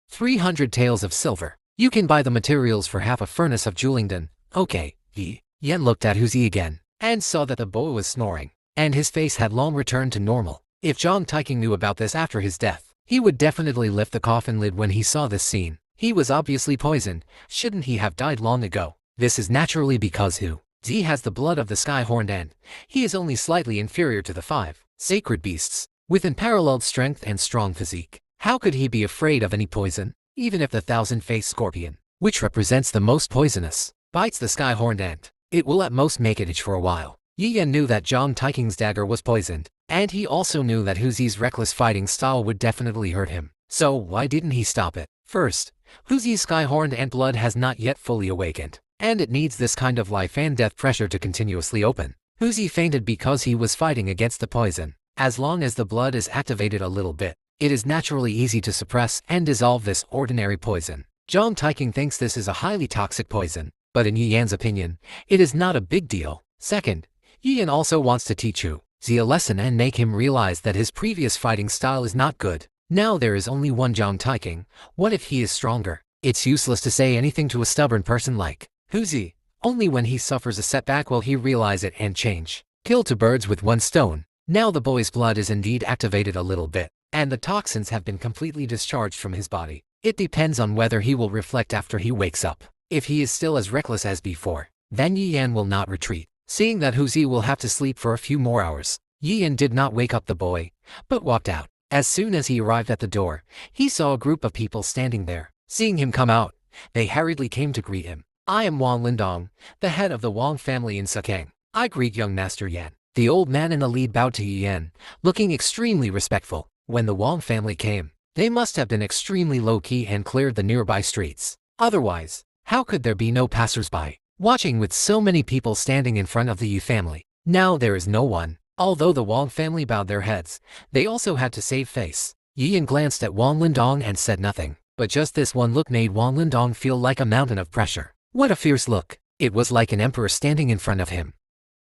300 taels of silver. You can buy the materials for half a furnace of Julingdon. Okay. Yi Yan looked at Huzi again and saw that the boy was snoring, and his face had long returned to normal. If Zhang Taiking knew about this after his death, he would definitely lift the coffin lid when he saw this scene. He was obviously poisoned. Shouldn't he have died long ago? This is naturally because Huzi has the blood of the sky-horned and he is only slightly inferior to the 5 sacred beasts, with unparalleled strength and strong physique. How could he be afraid of any poison? Even if the 1,000-faced scorpion, which represents the most poisonous, bites the sky-horned ant, it will at most make it itch for a while. Yi Yan knew that Zhang Taiking's dagger was poisoned, and he also knew that Huzi's reckless fighting style would definitely hurt him. So why didn't he stop it? First, Huzi's sky-horned ant blood has not yet fully awakened, and it needs this kind of life and death pressure to continuously open. Huzi fainted because he was fighting against the poison. As long as the blood is activated a little bit, it is naturally easy to suppress and dissolve this ordinary poison. Zhang Taiking thinks this is a highly toxic poison, but in Yi Yan's opinion, it is not a big deal. Second, Yi Yan also wants to teach Huzi a lesson and make him realize that his previous fighting style is not good. Now there is only one Zhang Taiking. What if he is stronger? It's useless to say anything to a stubborn person like Huzi. Only when he suffers a setback will he realize it and change. Kill 2 birds with 1 stone. Now the boy's blood is indeed activated a little bit, and the toxins have been completely discharged from his body. It depends on whether he will reflect after he wakes up. If he is still as reckless as before, then Yi Yan will not retreat. Seeing that Huzi will have to sleep for a few more hours, Yi Yan did not wake up the boy, but walked out. As soon as he arrived at the door, he saw a group of people standing there. Seeing him come out, they hurriedly came to greet him. I am Wang Lindong, the head of the Wang family in Sakang. I greet young Master Yan. The old man in the lead bowed to Yi Yan, looking extremely respectful. When the Wang family came, they must have been extremely low-key and cleared the nearby streets. Otherwise, how could there be no passers-by watching with so many people standing in front of the Yu family? Now there is no one. Although the Wang family bowed their heads, they also had to save face. Yi Yan glanced at Wang Lindong and said nothing, but just this one look made Wang Lindong feel like a mountain of pressure. What a fierce look! It was like an emperor standing in front of him.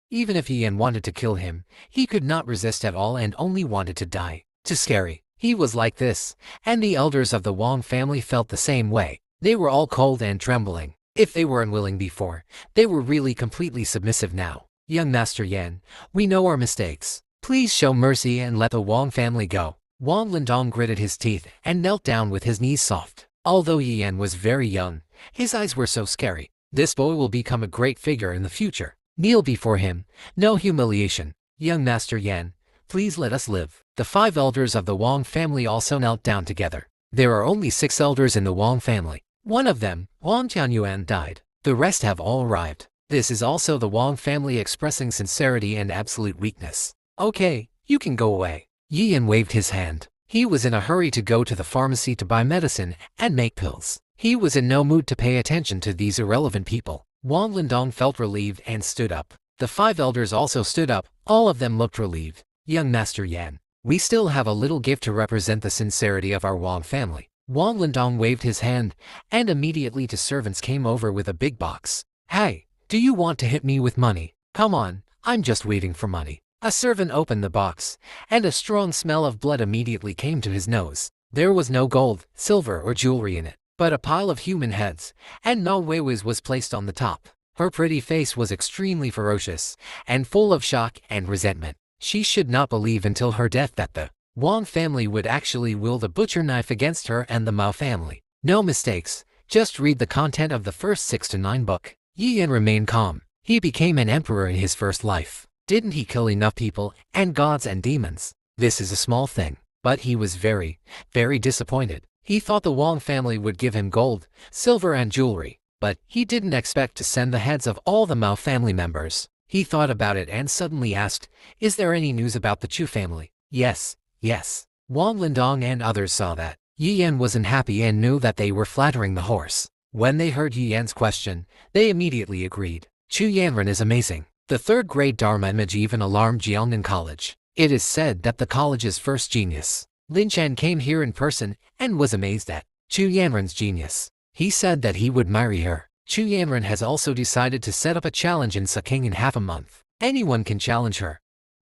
Even if Yi Yan wanted to kill him, he could not resist at all and only wanted to die. Too scary. He was like this, and the elders of the Wang family felt the same way. They were all cold and trembling. If they were unwilling before, they were really completely submissive now. Young Master Yan, we know our mistakes. Please show mercy and let the Wang family go. Wang Lindong gritted his teeth and knelt down with his knees soft. Although Yi Yan was very young, his eyes were so scary. This boy will become a great figure in the future. Kneel before him. No humiliation. Young Master Yan, please let us live. The 5 elders of the Wang family also knelt down together. There are only 6 elders in the Wang family. One of them, Wang Tianyuan, died. The rest have all arrived. This is also the Wang family expressing sincerity and absolute weakness. Okay, you can go away. Yi Yan waved his hand. He was in a hurry to go to the pharmacy to buy medicine and make pills. He was in no mood to pay attention to these irrelevant people. Wang Lindong felt relieved and stood up. The 5 elders also stood up. All of them looked relieved. Young Master Yan, we still have a little gift to represent the sincerity of our Wang family. Wang Lindong waved his hand, and immediately 2 servants came over with a big box. Hey, do you want to hit me with money? Come on, I'm just waiting for money. A servant opened the box, and a strong smell of blood immediately came to his nose. There was no gold, silver or jewelry in it, but a pile of human heads, and no Weiwei's was placed on the top. Her pretty face was extremely ferocious, and full of shock and resentment. She should not believe until her death that the Wang family would actually wield a butcher knife against her and the Mao family. No mistakes, just read the content of the first 6 to 9 book. Yi Yan remained calm. He became an emperor in his first life. Didn't he kill enough people, and gods and demons? This is a small thing. But he was very, very disappointed. He thought the Wang family would give him gold, silver and jewelry, but he didn't expect to send the heads of all the Mao family members. He thought about it and suddenly asked, is there any news about the Chu family? Yes, yes. Wang Lindong and others saw that. Yi Yan wasn't happy and knew that they were flattering the horse. When they heard Yi Yan's question, they immediately agreed. Chu Yanren is amazing. The 3rd grade Dharma image even alarmed Jiangnan College. It is said that the college's first genius, Lin Chen, came here in person and was amazed at Chu Yanren's genius. He said that he would marry her. Chu Yanren has also decided to set up a challenge in Suking in half a month. Anyone can challenge her.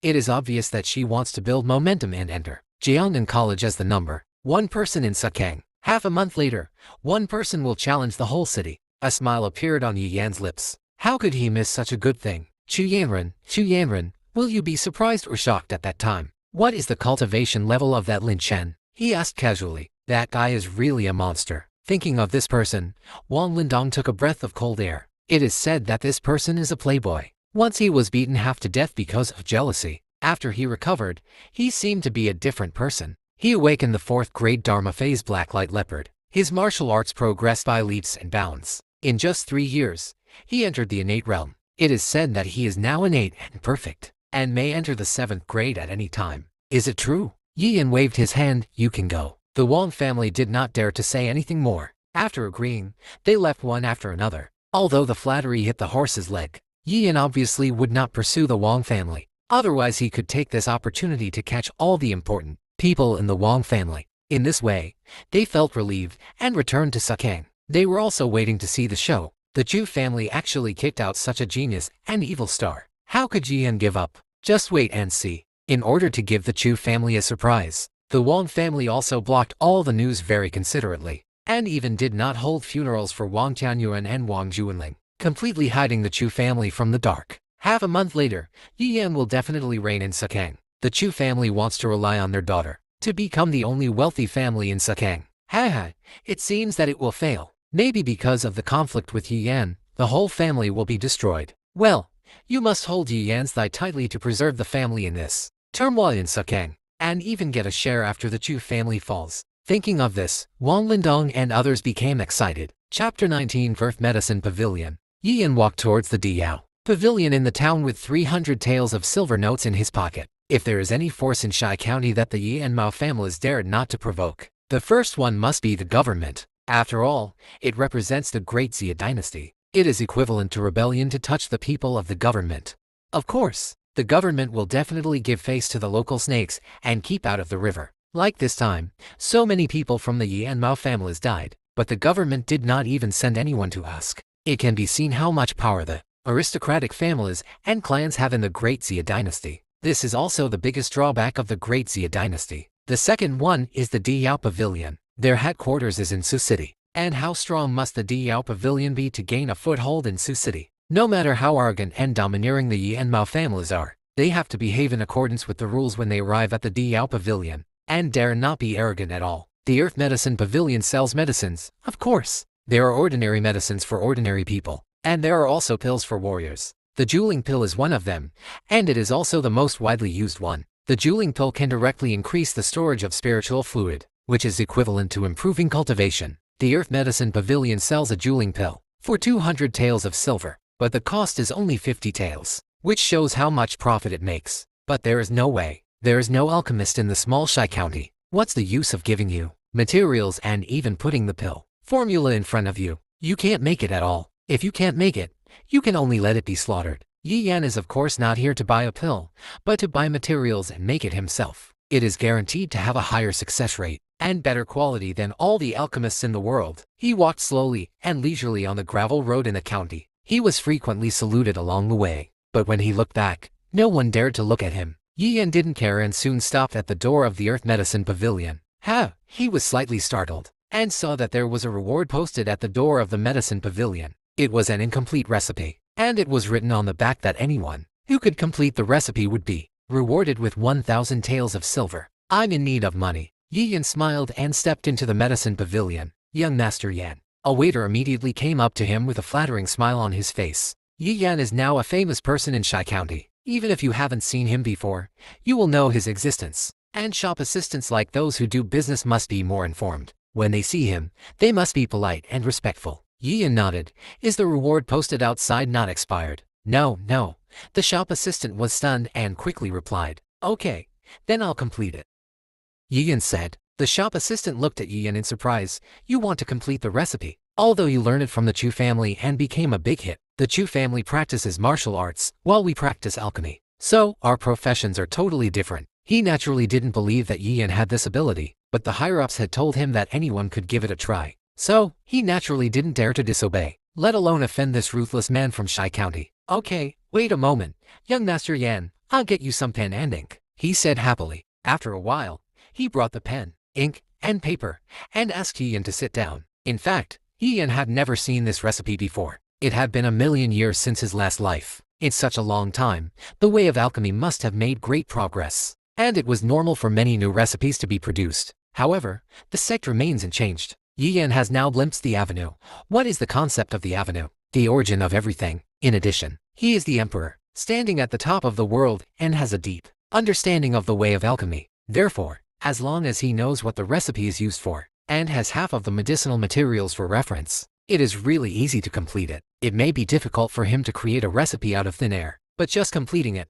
It is obvious that she wants to build momentum and enter Jiangnan College as the number 1 person in Suking. Half a month later, 1 person will challenge the whole city. A smile appeared on Yi Yan's lips. How could he miss such a good thing? Chu Yanren, will you be surprised or shocked at that time? What is the cultivation level of that Lin Chen? He asked casually. That guy is really a monster. Thinking of this person, Wang Lindong took a breath of cold air. It is said that this person is a playboy. Once he was beaten half to death because of jealousy. After he recovered, he seemed to be a different person. He awakened the 4th grade Dharma phase Blacklight Leopard. His martial arts progressed by leaps and bounds. In just 3 years, he entered the innate realm. It is said that he is now innate and perfect, and may enter the 7th grade at any time. Is it true? Yi Yan waved his hand. You can go. The Wang family did not dare to say anything more. After agreeing, they left one after another. Although the flattery hit the horse's leg, Yi Yan obviously would not pursue the Wang family. Otherwise he could take this opportunity to catch all the important people in the Wang family. In this way, they felt relieved and returned to Suking. They were also waiting to see the show. The Chu family actually kicked out such a genius and evil star. How could Yi Yan give up? Just wait and see. In order to give the Chu family a surprise, the Wang family also blocked all the news very considerately, and even did not hold funerals for Wang Tianyuan and Wang Juanling, completely hiding the Chu family from the dark. Half a month later, Yi Yan will definitely reign in Suking. The Chu family wants to rely on their daughter to become the only wealthy family in Suking. Haha, it seems that it will fail. Maybe because of the conflict with Yi Yan, the whole family will be destroyed. Well, you must hold Yi Yan's thigh tightly to preserve the family in this turmoil in Suking, and even get a share after the Chu family falls. Thinking of this, Wang Lindong and others became excited. Chapter 19 Earth Medicine Pavilion. Yi Yan walked towards the Diyao Pavilion in the town with 300 taels of silver notes in his pocket. If there is any force in Shai County that the Yi and Mao families dared not to provoke, the first one must be the government. After all, it represents the Great Xia dynasty. It is equivalent to rebellion to touch the people of the government. Of course, the government will definitely give face to the local snakes and keep out of the river. Like this time, so many people from the Yi and Mao families died, but the government did not even send anyone to ask. It can be seen how much power the aristocratic families and clans have in the Great Xia dynasty. This is also the biggest drawback of the Great Xia dynasty. The second one is the Diyao Pavilion. Their headquarters is in Sioux City. And how strong must the Diyao Pavilion be to gain a foothold in Sioux City? No matter how arrogant and domineering the Yi and Mao families are, they have to behave in accordance with the rules when they arrive at the Diyao Pavilion, and dare not be arrogant at all. The Earth Medicine Pavilion sells medicines, of course. There are ordinary medicines for ordinary people, and there are also pills for warriors. The Juling pill is one of them, and it is also the most widely used one. The Juling pill can directly increase the storage of spiritual fluid, which is equivalent to improving cultivation. The Earth Medicine Pavilion sells a Juling pill for 200 taels of silver, but the cost is only 50 taels, which shows how much profit it makes. But there is no way. There is no alchemist in the small Shai County. What's the use of giving you materials and even putting the pill formula in front of you. You can't make it at all. If you can't make it, you can only let it be slaughtered. Yi Yan is of course not here to buy a pill, but to buy materials and make it himself. It is guaranteed to have a higher success rate and better quality than all the alchemists in the world. He walked slowly and leisurely on the gravel road in the county. He was frequently saluted along the way, but when he looked back, no one dared to look at him. Yi Yan didn't care and soon stopped at the door of the Earth Medicine Pavilion. He was slightly startled and saw that there was a reward posted at the door of the Medicine Pavilion. It was an incomplete recipe, and it was written on the back that anyone who could complete the recipe would be rewarded with 1,000 taels of silver. I'm in need of money. Yi Yan smiled and stepped into the Medicine Pavilion. Young Master Yan. A waiter immediately came up to him with a flattering smile on his face. Yi Yan is now a famous person in Shai County. Even if you haven't seen him before, you will know his existence. And shop assistants like those who do business must be more informed. When they see him, they must be polite and respectful. Yi Yan nodded. Is the reward posted outside not expired? No. The shop assistant was stunned and quickly replied, okay, then I'll complete it. Yi Yan said. The shop assistant looked at Yi Yan in surprise. You want to complete the recipe? Although you learned it from the Chu family and became a big hit. The Chu family practices martial arts, while we practice alchemy. So, our professions are totally different. He naturally didn't believe that Yi Yan had this ability, but the higher-ups had told him that anyone could give it a try. So, he naturally didn't dare to disobey, let alone offend this ruthless man from Shai County. Okay, wait a moment. Young Master Yan, I'll get you some pen and ink, he said happily. After a while, he brought the pen, ink, and paper, and asked Yi Yan to sit down. In fact, Yi Yan had never seen this recipe before. It had been 1,000,000 years since his last life. In such a long time, the way of alchemy must have made great progress, and it was normal for many new recipes to be produced. However, the sect remains unchanged. Yi Yan has now glimpsed the avenue. What is the concept of the avenue? The origin of everything. In addition, he is the emperor, standing at the top of the world and has a deep understanding of the way of alchemy. Therefore, as long as he knows what the recipe is used for, and has half of the medicinal materials for reference, it is really easy to complete it. It may be difficult for him to create a recipe out of thin air, but just completing it,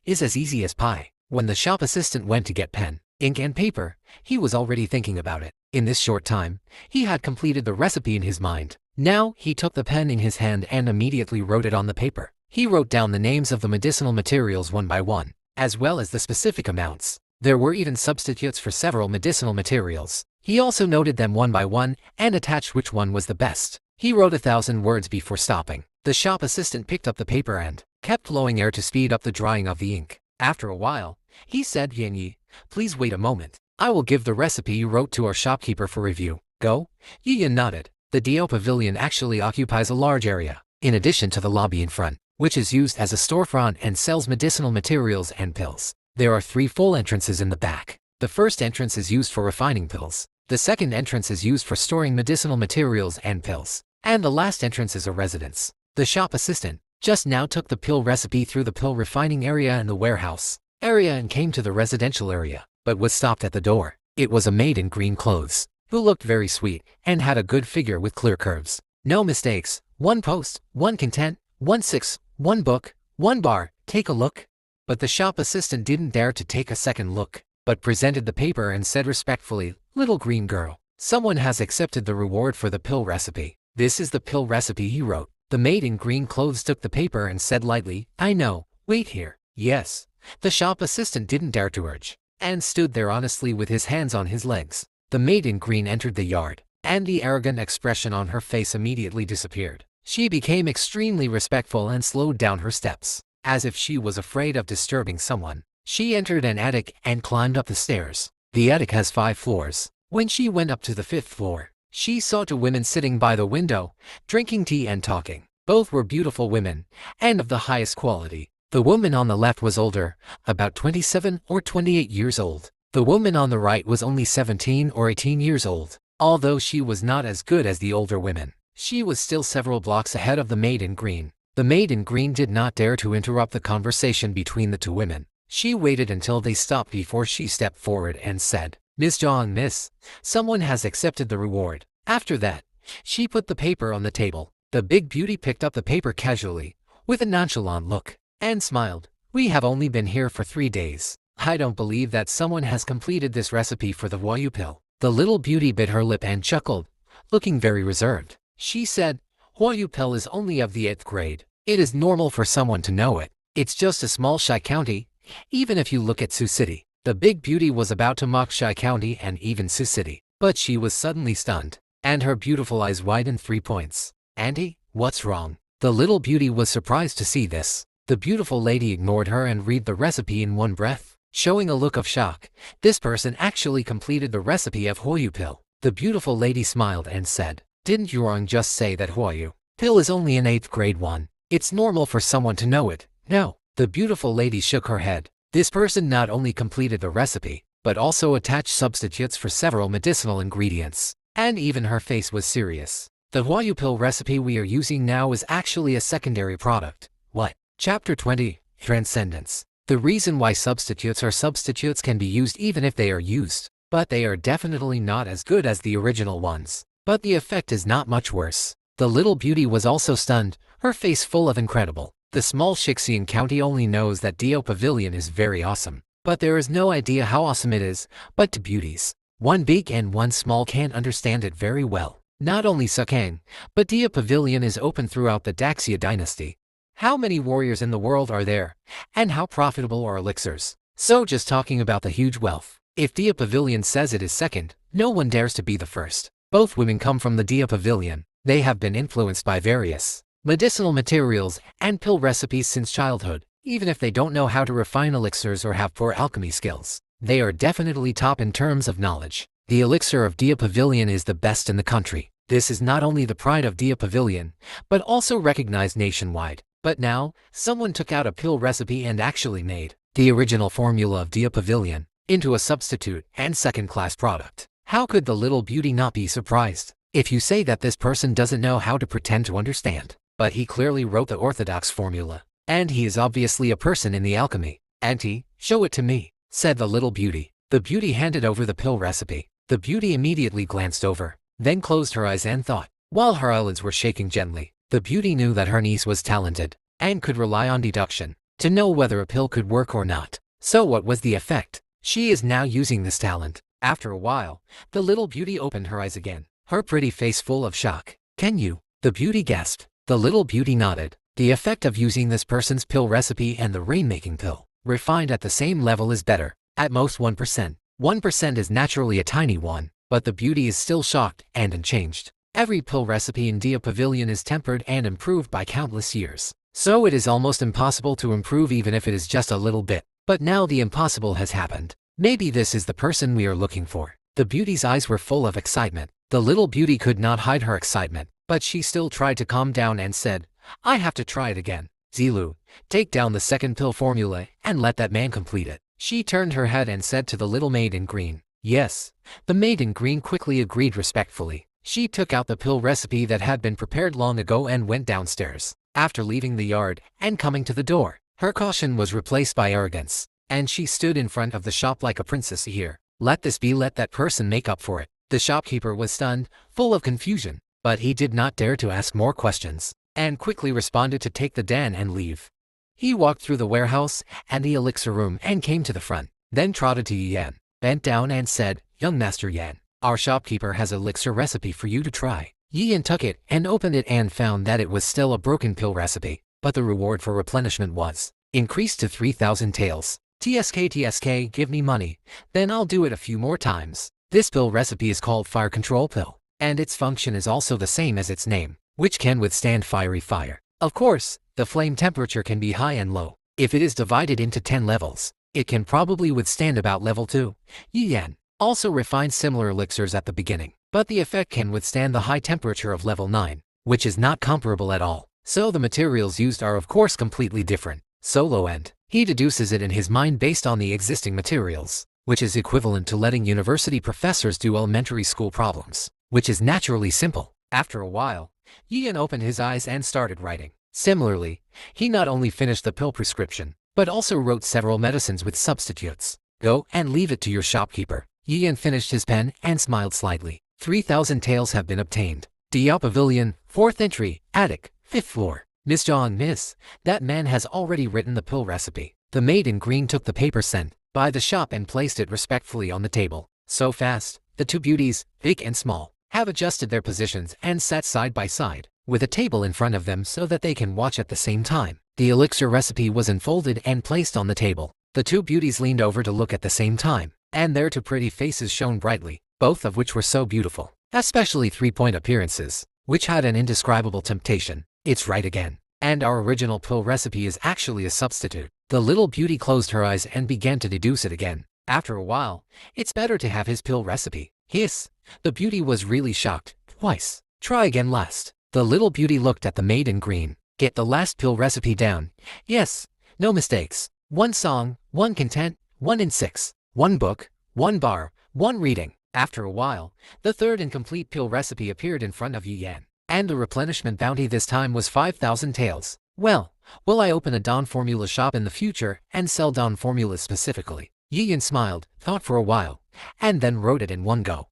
is as easy as pie. When the shop assistant went to get pen, ink and paper, he was already thinking about it. In this short time, he had completed the recipe in his mind. Now, he took the pen in his hand and immediately wrote it on the paper. He wrote down the names of the medicinal materials one by one, as well as the specific amounts. There were even substitutes for several medicinal materials. He also noted them one by one and attached which one was the best. He wrote 1,000 words before stopping. The shop assistant picked up the paper and kept blowing air to speed up the drying of the ink. After a while, he said, Yan Yi, please wait a moment. I will give the recipe you wrote to our shopkeeper for review. Go? Yi Yan nodded. The Dio Pavilion actually occupies a large area, in addition to the lobby in front, which is used as a storefront and sells medicinal materials and pills. There are 3 full entrances in the back. The first entrance is used for refining pills. The second entrance is used for storing medicinal materials and pills. And the last entrance is a residence. The shop assistant just now took the pill recipe through the pill refining area and the warehouse area and came to the residential area, but was stopped at the door. It was a maid in green clothes, who looked very sweet and had a good figure with clear curves. No mistakes. 1 post, 1 content, 1 6, 1 book, 1 bar. Take a look. But the shop assistant didn't dare to take a second look, but presented the paper and said respectfully, Little green girl, someone has accepted the reward for the pill recipe. This is the pill recipe he wrote. The maid in green clothes took the paper and said lightly, I know, wait here. Yes. The shop assistant didn't dare to urge, and stood there honestly with his hands on his legs. The maid in green entered the yard, and the arrogant expression on her face immediately disappeared. She became extremely respectful and slowed down her steps, as if she was afraid of disturbing someone. She entered an attic and climbed up the stairs. The attic has 5 floors. When she went up to the 5th floor, she saw 2 women sitting by the window, drinking tea and talking. Both were beautiful women, and of the highest quality. The woman on the left was older, about 27 or 28 years old. The woman on the right was only 17 or 18 years old. Although she was not as good as the older women, she was still several blocks ahead of the maid in green. The maid in green did not dare to interrupt the conversation between the 2 women. She waited until they stopped before she stepped forward and said, Miss John, miss, someone has accepted the reward. After that, she put the paper on the table. The big beauty picked up the paper casually, with a nonchalant look, and smiled. We have only been here for 3 days. I don't believe that someone has completed this recipe for the Wayu pill. The little beauty bit her lip and chuckled. looking very reserved. She said, Huoyu pill is only of the 8th grade. It is normal for someone to know it. It's just a small Shy County. Even if you look at Sioux City. The big beauty was about to mock Shy County and even Sioux City. But she was suddenly stunned. And her beautiful eyes widened 3 points. Auntie, what's wrong? The little beauty was surprised to see this. The beautiful lady ignored her and read the recipe in one breath, showing a look of shock. This person actually completed the recipe of Huoyu pill. The beautiful lady smiled and said, Didn't Yuang just say that Huoyu pill is only an 8th grade one? It's normal for someone to know it. No. The beautiful lady shook her head. This person not only completed the recipe, but also attached substitutes for several medicinal ingredients. And even her face was serious. The Huoyu pill recipe we are using now is actually a secondary product. What? Chapter 20, Transcendence. The reason why substitutes can be used even if they are used, but they are definitely not as good as the original ones. But the effect is not much worse. The little beauty was also stunned, her face full of incredible. The small Shixian County only knows that Dio Pavilion is very awesome. But there is no idea how awesome it is, but to beauties. One big and one small can't understand it very well. Not only Sakang, but Dio Pavilion is open throughout the Daxia dynasty. How many warriors in the world are there? And how profitable are elixirs? So just talking about the huge wealth. If Dio Pavilion says it is second, no one dares to be the first. Both women come from the Dio Pavilion. They have been influenced by various medicinal materials and pill recipes since childhood. Even if they don't know how to refine elixirs or have poor alchemy skills, they are definitely top in terms of knowledge. The elixir of Dio Pavilion is the best in the country. This is not only the pride of Dio Pavilion, but also recognized nationwide. But now, someone took out a pill recipe and actually made the original formula of Dio Pavilion into a substitute and second-class product. How could the little beauty not be surprised? If you say that this person doesn't know how to pretend to understand, but he clearly wrote the orthodox formula, and he is obviously a person in the alchemy. Auntie, show it to me, said the little beauty. The beauty handed over the pill recipe. The beauty immediately glanced over, then closed her eyes and thought. While her eyelids were shaking gently, the beauty knew that her niece was talented, and could rely on deduction to know whether a pill could work or not. So what was the effect? She is now using this talent. After a while, the little beauty opened her eyes again, her pretty face full of shock. Can you? The beauty gasped. The little beauty nodded. The effect of using this person's pill recipe and the rainmaking pill, refined at the same level, is better. At most 1%. 1% is naturally a tiny one, but the beauty is still shocked and unchanged. Every pill recipe in Dio Pavilion is tempered and improved by countless years. So it is almost impossible to improve even if it is just a little bit. But now the impossible has happened. Maybe this is the person we are looking for. The beauty's eyes were full of excitement. The little beauty could not hide her excitement, but she still tried to calm down and said, I have to try it again. Zilu, take down the second pill formula and let that man complete it. She turned her head and said to the little maid in green. Yes. The maid in green quickly agreed respectfully. She took out the pill recipe that had been prepared long ago and went downstairs. After leaving the yard and coming to the door, her caution was replaced by arrogance, and she stood in front of the shop like a princess. Here, let this be, let that person make up for it. The shopkeeper was stunned, full of confusion, but he did not dare to ask more questions, and quickly responded to take the dan and leave. He walked through the warehouse and the elixir room and came to the front, then trotted to Yan, bent down and said, Young Master Yan, our shopkeeper has an elixir recipe for you to try. Yan took it and opened it and found that it was still a broken pill recipe, but the reward for replenishment was increased to 3,000 taels. TSK, give me money, then I'll do it a few more times. This pill recipe is called Fire Control Pill, and its function is also the same as its name, which can withstand fiery fire. Of course, the flame temperature can be high and low. If it is divided into 10 levels, it can probably withstand about level 2. Yan also refined similar elixirs at the beginning, but the effect can withstand the high temperature of level 9, which is not comparable at all. So the materials used are of course completely different. So low end. He deduces it in his mind based on the existing materials, which is equivalent to letting university professors do elementary school problems, which is naturally simple. After a while, Yan opened his eyes and started writing. Similarly, he not only finished the pill prescription, but also wrote several medicines with substitutes. Go and leave it to your shopkeeper. Yan finished his pen and smiled slightly. 3,000 taels have been obtained. Dio Pavilion, 4th entry, attic, 5th floor. Miss John, miss, that man has already written the pill recipe. The maid in green took the paper sent by the shop and placed it respectfully on the table. So fast, the two beauties, big and small, have adjusted their positions and sat side by side, with a table in front of them so that they can watch at the same time. The elixir recipe was unfolded and placed on the table. The two beauties leaned over to look at the same time, and their two pretty faces shone brightly, both of which were so beautiful, especially 3-point appearances, which had an indescribable temptation. It's right again. And our original pill recipe is actually a substitute. The little beauty closed her eyes and began to deduce it again. After a while, it's better to have his pill recipe. Hiss. The beauty was really shocked. Twice. Try again last. The little beauty looked at the maid in green. Get the last pill recipe down. Yes. No mistakes. 1 song, 1 content, 1 in 6. 1 book, 1 bar, 1 reading. After a while, the third incomplete pill recipe appeared in front of Yi Yan. And the replenishment bounty this time was 5,000 taels. Well, will I open a Dawn formula shop in the future and sell Dawn formulas specifically? Yi Yan smiled, thought for a while, and then wrote it in one go.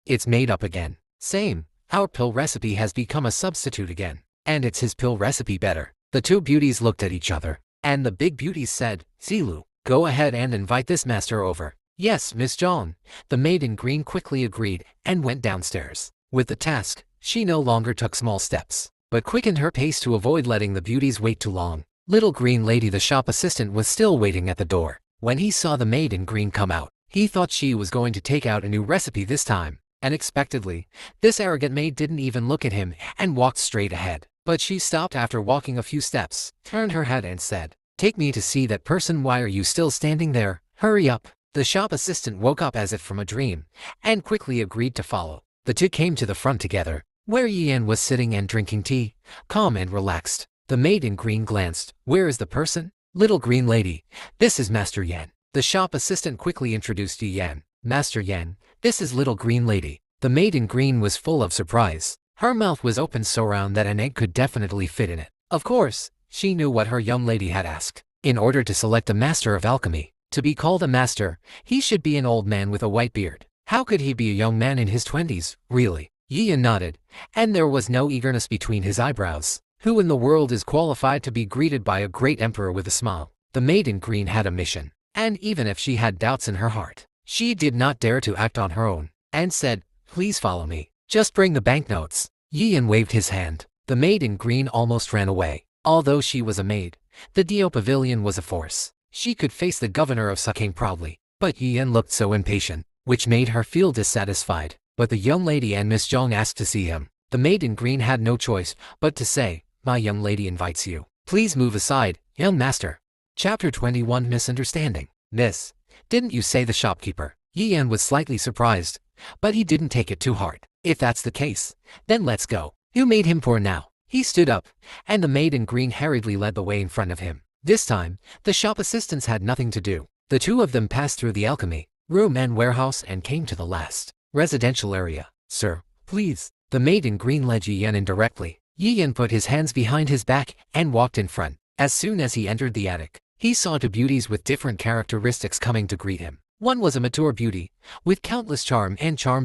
It's made up again. Same. Our pill recipe has become a substitute again. And it's his pill recipe better. The two beauties looked at each other, and the big beauties said, Zilu, go ahead and invite this master over. Yes, Miss Zhang. The maid in green quickly agreed and went downstairs. With the task, she no longer took small steps, but quickened her pace to avoid letting the beauties wait too long. Little green lady, the shop assistant, was still waiting at the door. When he saw the maid in green come out, he thought she was going to take out a new recipe this time. Unexpectedly, this arrogant maid didn't even look at him and walked straight ahead. But she stopped after walking a few steps, turned her head and said, Take me to see that person. Why are you still standing there? Hurry up. The shop assistant woke up as if from a dream, and quickly agreed to follow. The two came to the front together, where Yi Yan was sitting and drinking tea, calm and relaxed. The maid in green glanced. Where is the person? Little green lady, this is Master Yan. The shop assistant quickly introduced Yi Yan. Master Yan, this is little green lady. The maid in green was full of surprise. Her mouth was open so round that an egg could definitely fit in it. Of course, she knew what her young lady had asked. In order to select a master of alchemy, to be called a master, he should be an old man with a white beard. How could he be a young man in his 20s, really? Yi Yan nodded, and there was no eagerness between his eyebrows. Who in the world is qualified to be greeted by a great emperor with a smile? The maid in green had a mission, and even if she had doubts in her heart, she did not dare to act on her own, and said, Please follow me. Just bring the banknotes. Yi Yan waved his hand. The maid in green almost ran away. Although she was a maid, the Dio Pavilion was a force. She could face the governor of Suking proudly. But Yi Yan looked so impatient, which made her feel dissatisfied. But the young lady and Miss Zhang asked to see him. The maid in green had no choice but to say, My young lady invites you. Please move aside, young master. Chapter 21 Misunderstanding. Miss, didn't you say the shopkeeper? Yi Yan was slightly surprised, but he didn't take it too hard. If that's the case, then let's go. You made him poor now. He stood up, and the maid in green hurriedly led the way in front of him. This time, the shop assistants had nothing to do. The two of them passed through the alchemy room and warehouse and came to the last residential area. Sir, please. The maid in green led Yi Yan in directly. Yi Yan put his hands behind his back and walked in front. As soon as he entered the attic, he saw two beauties with different characteristics coming to greet him. One was a mature beauty, with countless charm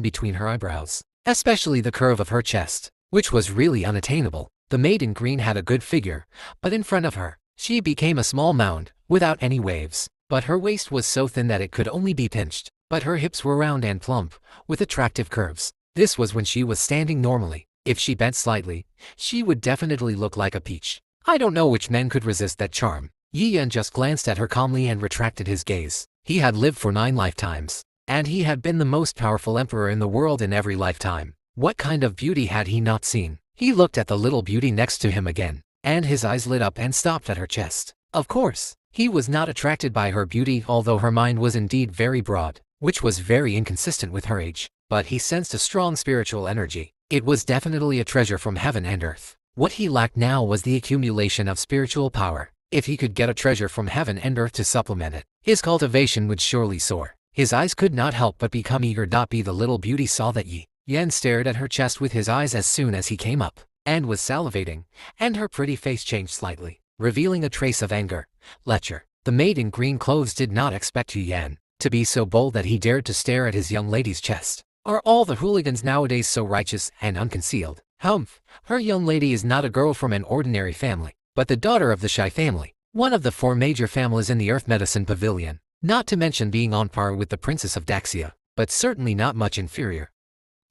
between her eyebrows, especially the curve of her chest, which was really unattainable. The maid in green had a good figure, but in front of her, she became a small mound, without any waves. But her waist was so thin that it could only be pinched, but her hips were round and plump, with attractive curves. This was when she was standing normally. If she bent slightly, she would definitely look like a peach. I don't know which man could resist that charm. Yi Yan just glanced at her calmly and retracted his gaze. He had lived for 9 lifetimes, and he had been the most powerful emperor in the world in every lifetime. What kind of beauty had he not seen? He looked at the little beauty next to him again, and his eyes lit up and stopped at her chest. Of course, he was not attracted by her beauty, although her mind was indeed very broad, which was very inconsistent with her age. But he sensed a strong spiritual energy. It was definitely a treasure from heaven and earth. What he lacked now was the accumulation of spiritual power. If he could get a treasure from heaven and earth to supplement it, his cultivation would surely soar. His eyes could not help but become eager. The little beauty saw that Yi Yan stared at her chest with his eyes as soon as he came up, and was salivating, and her pretty face changed slightly, revealing a trace of anger. Lecher. The maid in green clothes did not expect Yi Yan to be so bold that he dared to stare at his young lady's chest. Are all the hooligans nowadays so righteous and unconcealed? Humph, her young lady is not a girl from an ordinary family, but the daughter of the Shai family, one of the 4 major families in the Earth Medicine Pavilion, not to mention being on par with the Princess of Daxia, but certainly not much inferior.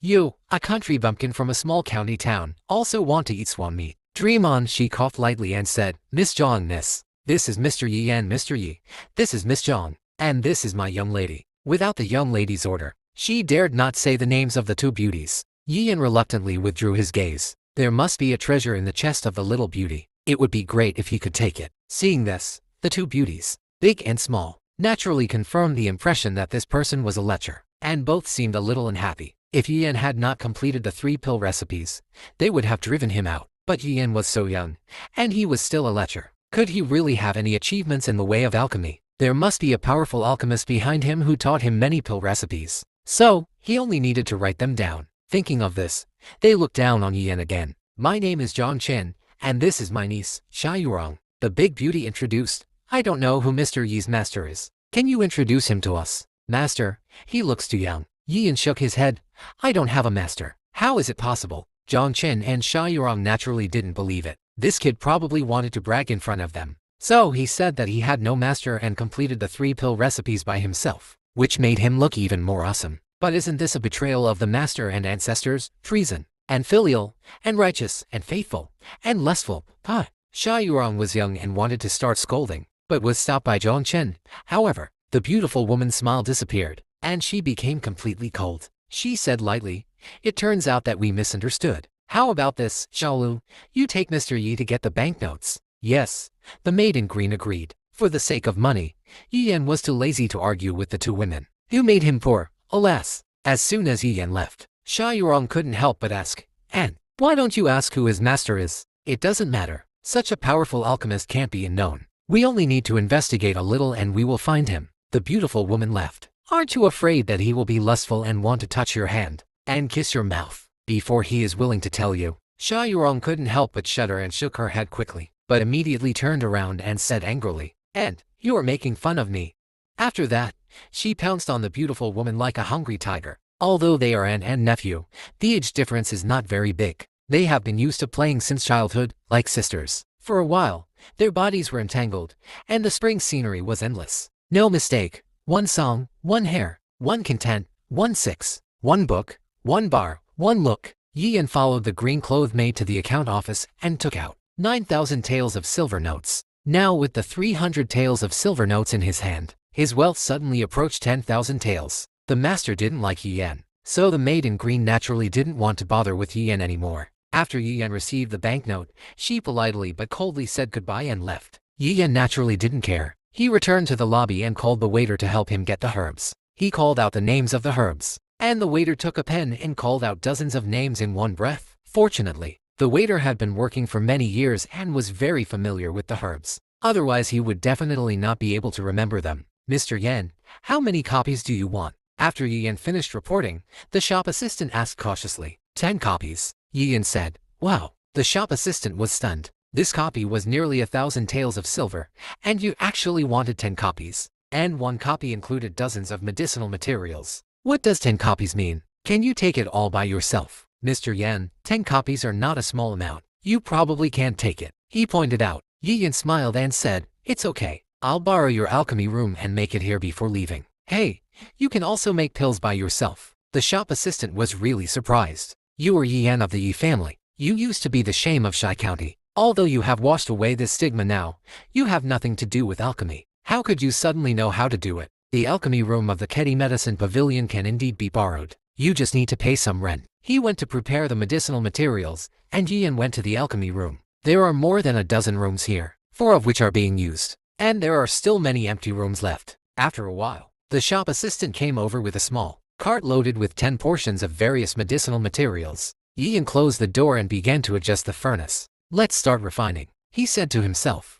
You, a country bumpkin from a small county town, also want to eat swan meat. Dream on, she coughed lightly and said, Miss Jong, this is Mr. Yi and Mr. Yi. This is Miss Jong, and this is my young lady. Without the young lady's order, she dared not say the names of the two beauties. Yi reluctantly withdrew his gaze. There must be a treasure in the chest of the little beauty. It would be great if he could take it. Seeing this, the two beauties, big and small, naturally confirmed the impression that this person was a lecher, and both seemed a little unhappy. If Yian had not completed the 3 pill recipes, they would have driven him out. But Yian was so young, and he was still a lecher. Could he really have any achievements in the way of alchemy? There must be a powerful alchemist behind him who taught him many pill recipes. So, he only needed to write them down. Thinking of this, they looked down on Yian again. My name is Zhang Chen, and this is my niece, Xia Yurong. The big beauty introduced. I don't know who Mr. Yi's master is. Can you introduce him to us? Master? He looks too young. Yian shook his head. I don't have a master. How is it possible? Zhang Chen and Xia Yurong naturally didn't believe it. This kid probably wanted to brag in front of them. So he said that he had no master and completed the 3 pill recipes by himself, which made him look even more awesome. But isn't this a betrayal of the master and ancestors, treason, and filial, and righteous, and faithful, and lustful? Xia Yurong was young and wanted to start scolding, but was stopped by Zhang Chen. However, the beautiful woman's smile disappeared, and she became completely cold. She said lightly, it turns out that we misunderstood. How about this, Xiaolu? You take Mr. Yi to get the banknotes. Yes, the maid in green agreed. For the sake of money, Yian was too lazy to argue with the two women, who made him poor, alas. As soon as Yian left, Xia Yurong couldn't help but ask, and why don't you ask who his master is? It doesn't matter. Such a powerful alchemist can't be unknown. We only need to investigate a little and we will find him. The beautiful woman left. Aren't you afraid that he will be lustful and want to touch your hand and kiss your mouth before he is willing to tell you? Xia Yurong couldn't help but shudder and shook her head quickly, but immediately turned around and said angrily, and you are making fun of me. After that, she pounced on the beautiful woman like a hungry tiger. Although they are aunt and nephew, the age difference is not very big. They have been used to playing since childhood, like sisters. For a while, their bodies were entangled, and the spring scenery was endless. No mistake. One song, one hair, one content, one six, one book, one bar, one look. Yian followed the green-clothed maid to the account office and took out 9,000 taels of silver notes. Now with the 300 taels of silver notes in his hand, his wealth suddenly approached 10,000 taels. The master didn't like Yian, so the maid in green naturally didn't want to bother with Yian anymore. After Yian received the banknote, she politely but coldly said goodbye and left. Yian naturally didn't care. He returned to the lobby and called the waiter to help him get the herbs. He called out the names of the herbs, and the waiter took a pen and called out dozens of names in one breath. Fortunately, the waiter had been working for many years and was very familiar with the herbs. Otherwise he would definitely not be able to remember them. Mr. Yan, how many copies do you want? After Yian finished reporting, the shop assistant asked cautiously. 10 copies. Yian said. Wow. The shop assistant was stunned. This copy was nearly 1,000 taels of silver, and you actually wanted 10 copies. And one copy included dozens of medicinal materials. What does 10 copies mean? Can you take it all by yourself? Mr. Yan, 10 copies are not a small amount. You probably can't take it. He pointed out. Yian smiled and said, it's okay. I'll borrow your alchemy room and make it here before leaving. Hey, you can also make pills by yourself. The shop assistant was really surprised. You are Yian of the Yi family. You used to be the shame of Shai County. Although you have washed away this stigma now, you have nothing to do with alchemy. How could you suddenly know how to do it? The alchemy room of the Kedi Medicine Pavilion can indeed be borrowed. You just need to pay some rent. He went to prepare the medicinal materials, and Yian went to the alchemy room. There are more than a dozen rooms here, 4 of which are being used, and there are still many empty rooms left. After a while, the shop assistant came over with a small cart loaded with 10 portions of various medicinal materials. Yian closed the door and began to adjust the furnace. Let's start refining, he said to himself.